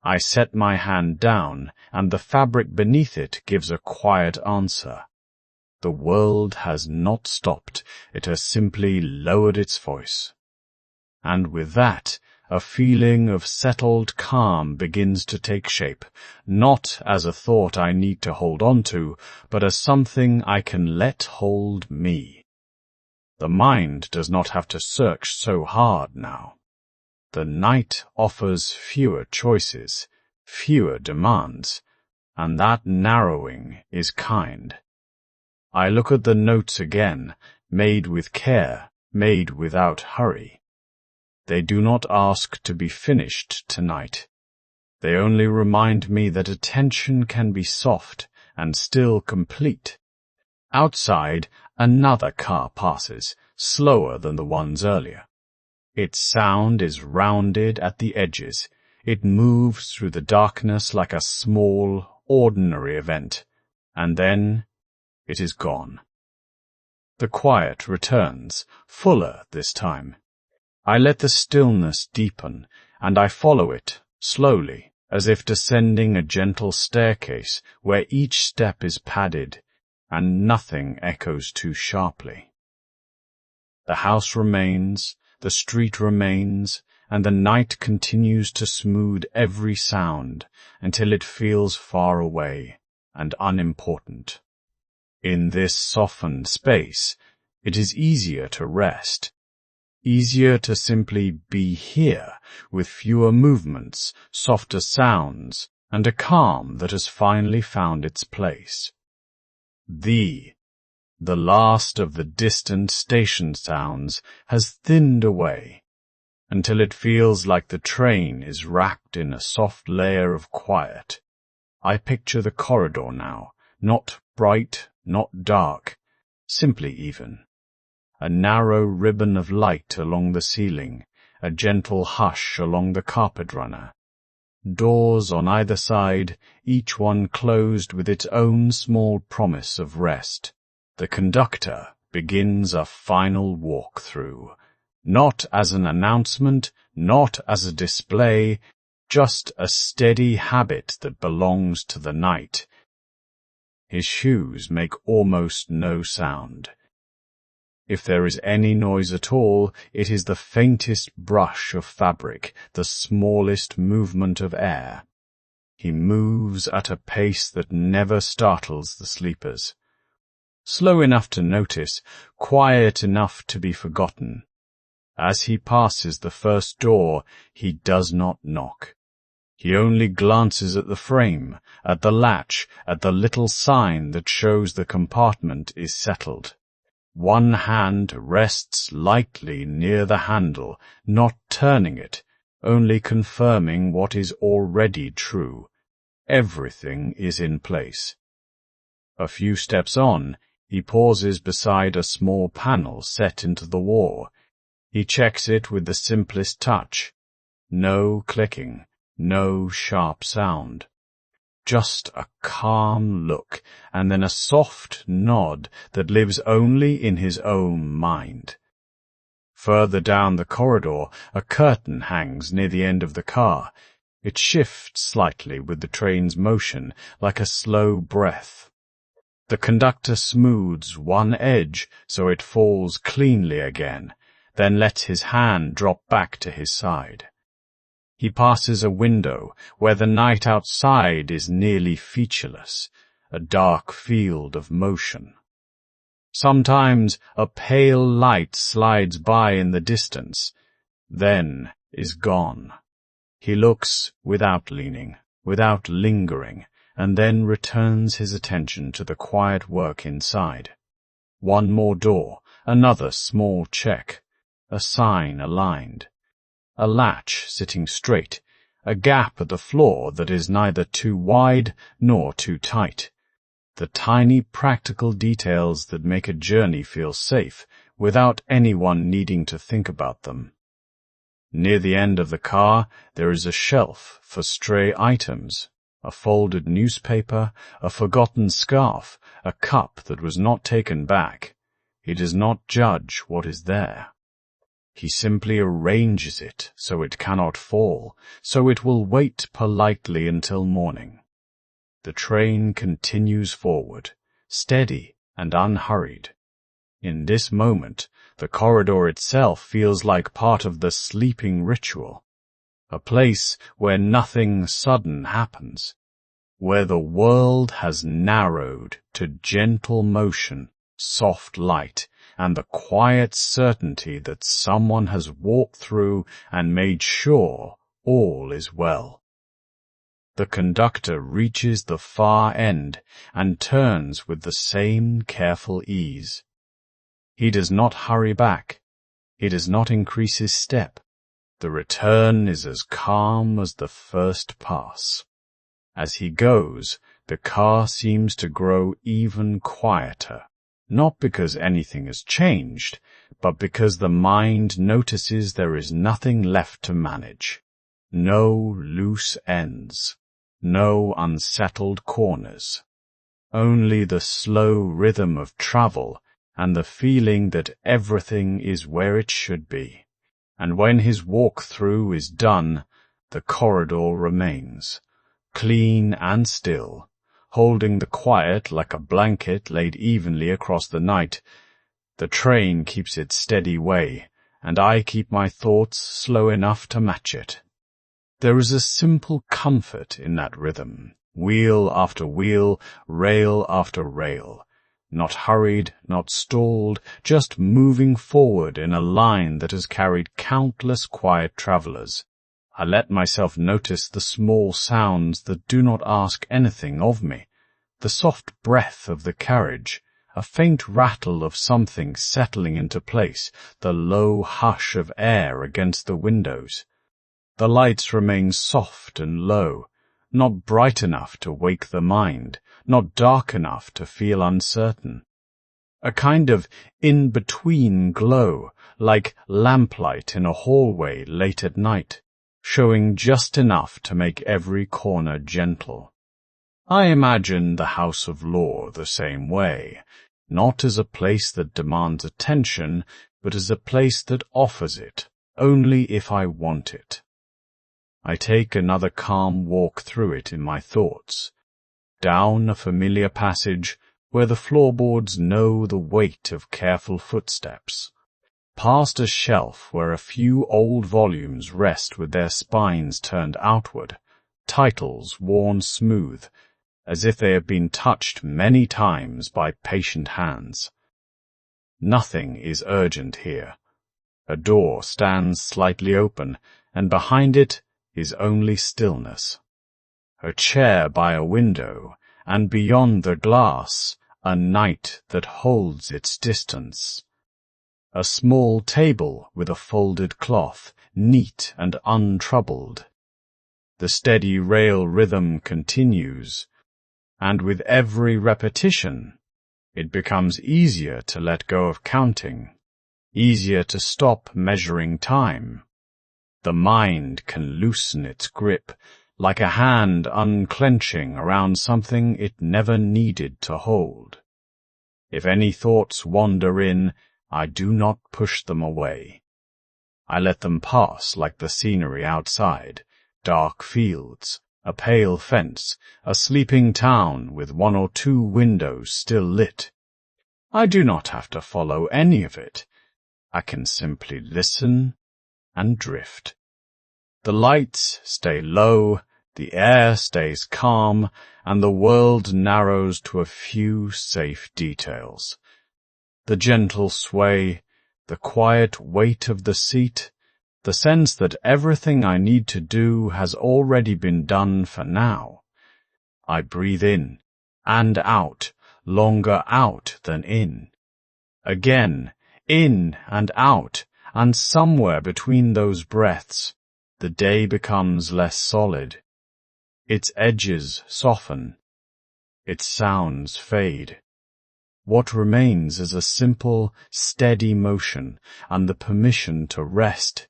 I set my hand down, and the fabric beneath it gives a quiet answer. The world has not stopped, it has simply lowered its voice. And with that, a feeling of settled calm begins to take shape, not as a thought I need to hold on to, but as something I can let hold me. The mind does not have to search so hard now. The night offers fewer choices, fewer demands, and that narrowing is kind. I look at the notes again, made with care, made without hurry. They do not ask to be finished tonight. They only remind me that attention can be soft and still complete. Outside, another car passes, slower than the ones earlier. Its sound is rounded at the edges. It moves through the darkness like a small, ordinary event, and then it is gone. The quiet returns, fuller this time. I let the stillness deepen, and I follow it, slowly, as if descending a gentle staircase where each step is padded, and nothing echoes too sharply. The house remains, the street remains, and the night continues to smooth every sound until it feels far away and unimportant. In this softened space, it is easier to rest, easier to simply be here with fewer movements, softer sounds, and a calm that has finally found its place. The last of the distant station sounds has thinned away, until it feels like the train is wrapped in a soft layer of quiet. I picture the corridor now, not bright, not dark, simply even. A narrow ribbon of light along the ceiling, a gentle hush along the carpet runner. Doors on either side, each one closed with its own small promise of rest. The conductor begins a final walk-through, not as an announcement, not as a display, just a steady habit that belongs to the night. His shoes make almost no sound. If there is any noise at all, it is the faintest brush of fabric, the smallest movement of air. He moves at a pace that never startles the sleepers. Slow enough to notice, quiet enough to be forgotten. As he passes the first door, he does not knock. He only glances at the frame, at the latch, at the little sign that shows the compartment is settled. One hand rests lightly near the handle, not turning it, only confirming what is already true. Everything is in place. A few steps on, he pauses beside a small panel set into the wall. He checks it with the simplest touch. No clicking, no sharp sound. Just a calm look, and then a soft nod that lives only in his own mind. Further down the corridor, a curtain hangs near the end of the car. It shifts slightly with the train's motion, like a slow breath. The conductor smooths one edge so it falls cleanly again, then lets his hand drop back to his side. He passes a window where the night outside is nearly featureless, a dark field of motion. Sometimes a pale light slides by in the distance, then is gone. He looks without leaning, without lingering, and then returns his attention to the quiet work inside. One more door, another small check, a sign aligned, a latch sitting straight, a gap at the floor that is neither too wide nor too tight. The tiny practical details that make a journey feel safe without anyone needing to think about them. Near the end of the car, there is a shelf for stray items, a folded newspaper, a forgotten scarf, a cup that was not taken back. He does not judge what is there. He simply arranges it so it cannot fall, so it will wait politely until morning. The train continues forward, steady and unhurried. In this moment, the corridor itself feels like part of the sleeping ritual, a place where nothing sudden happens, where the world has narrowed to gentle motion, soft light, and the quiet certainty that someone has walked through and made sure all is well. The conductor reaches the far end and turns with the same careful ease. He does not hurry back. He does not increase his step. The return is as calm as the first pass. As he goes, the car seems to grow even quieter, not because anything has changed, but because the mind notices there is nothing left to manage. No loose ends. No unsettled corners. Only the slow rhythm of travel and the feeling that everything is where it should be. And when his walk through is done, the corridor remains, clean and still, holding the quiet like a blanket laid evenly across the night. The train keeps its steady way, and I keep my thoughts slow enough to match it. There is a simple comfort in that rhythm, wheel after wheel, rail after rail, not hurried, not stalled, just moving forward in a line that has carried countless quiet travelers. I let myself notice the small sounds that do not ask anything of me, the soft breath of the carriage, a faint rattle of something settling into place, the low hush of air against the windows. The lights remain soft and low, not bright enough to wake the mind, not dark enough to feel uncertain. A kind of in-between glow, like lamplight in a hallway late at night, showing just enough to make every corner gentle. I imagine the House of Law the same way, not as a place that demands attention, but as a place that offers it, only if I want it. I take another calm walk through it in my thoughts, down a familiar passage where the floorboards know the weight of careful footsteps, past a shelf where a few old volumes rest with their spines turned outward, titles worn smooth, as if they have been touched many times by patient hands. Nothing is urgent here. A door stands slightly open, and behind it is only stillness. A chair by a window, and beyond the glass, a night that holds its distance. A small table with a folded cloth, neat and untroubled. The steady rail rhythm continues, and with every repetition, it becomes easier to let go of counting, easier to stop measuring time. The mind can loosen its grip, like a hand unclenching around something it never needed to hold. If any thoughts wander in, I do not push them away. I let them pass like the scenery outside, dark fields, a pale fence, a sleeping town with one or two windows still lit. I do not have to follow any of it. I can simply listen and drift. The lights stay low, the air stays calm, and the world narrows to a few safe details. The gentle sway, the quiet weight of the seat, the sense that everything I need to do has already been done for now. I breathe in and out, longer out than in. Again, in and out, and somewhere between those breaths, the day becomes less solid. Its edges soften. Its sounds fade. What remains is a simple, steady motion and the permission to rest.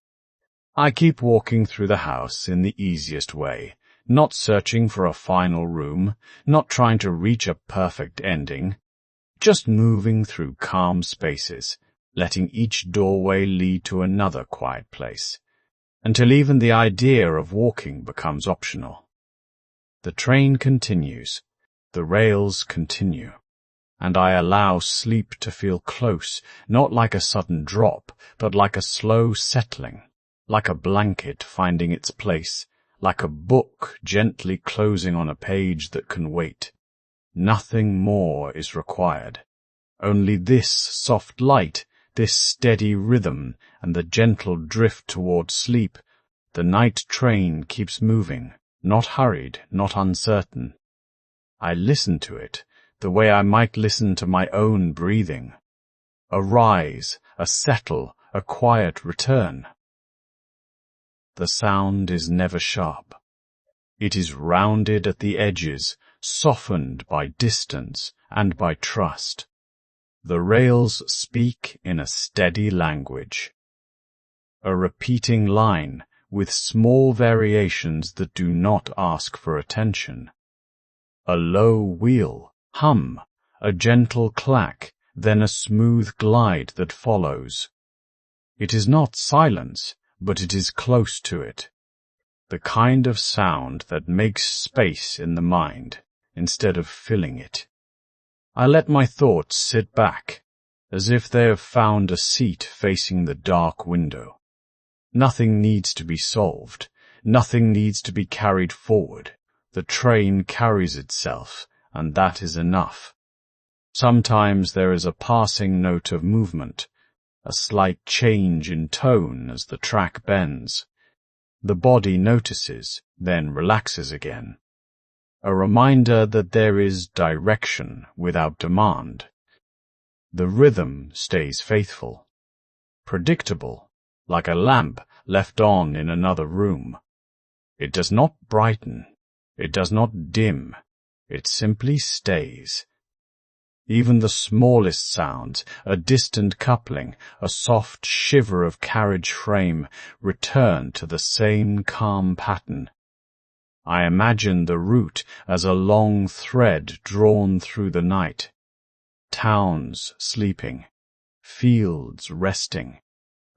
I keep walking through the house in the easiest way, not searching for a final room, not trying to reach a perfect ending, just moving through calm spaces, letting each doorway lead to another quiet place, until even the idea of walking becomes optional. The train continues, the rails continue, and I allow sleep to feel close, not like a sudden drop, but like a slow settling, like a blanket finding its place, like a book gently closing on a page that can wait. Nothing more is required. Only this soft light, this steady rhythm, and the gentle drift toward sleep. The night train keeps moving, not hurried, not uncertain. I listen to it, the way I might listen to my own breathing. A rise, a settle, a quiet return. The sound is never sharp. It is rounded at the edges, softened by distance and by trust. The rails speak in a steady language. A repeating line with small variations that do not ask for attention. A low wheel, hum, a gentle clack, then a smooth glide that follows. It is not silence, but it is close to it. The kind of sound that makes space in the mind instead of filling it. I let my thoughts sit back, as if they have found a seat facing the dark window. Nothing needs to be solved. Nothing needs to be carried forward. The train carries itself, and that is enough. Sometimes there is a passing note of movement, a slight change in tone as the track bends. The body notices, then relaxes again. A reminder that there is direction without demand. The rhythm stays faithful, predictable, like a lamp left on in another room. It does not brighten, it does not dim, it simply stays. Even the smallest sounds, a distant coupling, a soft shiver of carriage frame, return to the same calm pattern. I imagine the route as a long thread drawn through the night. Towns sleeping, fields resting,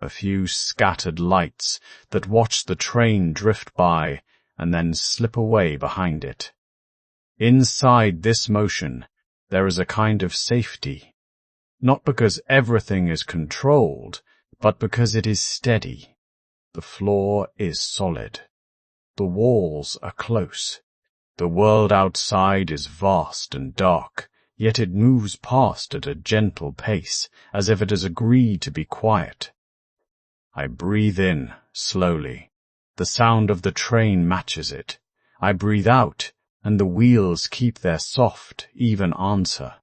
a few scattered lights that watch the train drift by and then slip away behind it. Inside this motion, there is a kind of safety, not because everything is controlled, but because it is steady. The floor is solid. The walls are close. The world outside is vast and dark, yet it moves past at a gentle pace, as if it has agreed to be quiet. I breathe in, slowly. The sound of the train matches it. I breathe out, and the wheels keep their soft, even answer.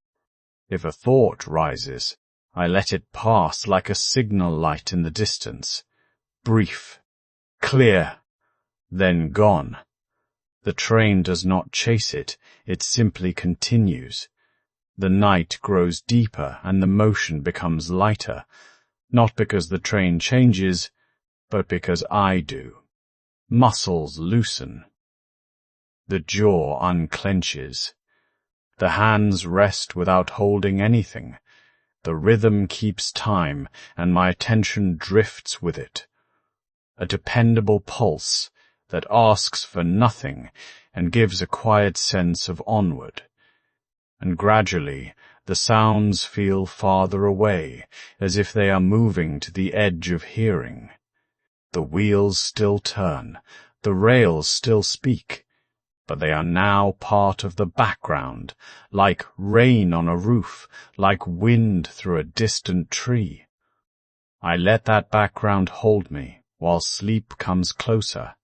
If a thought rises, I let it pass like a signal light in the distance. Brief, clear, then gone. The train does not chase it, it simply continues. The night grows deeper and the motion becomes lighter, not because the train changes, but because I do. Muscles loosen. The jaw unclenches. The hands rest without holding anything. The rhythm keeps time, and my attention drifts with it. A dependable pulse that asks for nothing and gives a quiet sense of onward. And gradually, the sounds feel farther away, as if they are moving to the edge of hearing. The wheels still turn, the rails still speak, but they are now part of the background, like rain on a roof, like wind through a distant tree. I let that background hold me while sleep comes closer,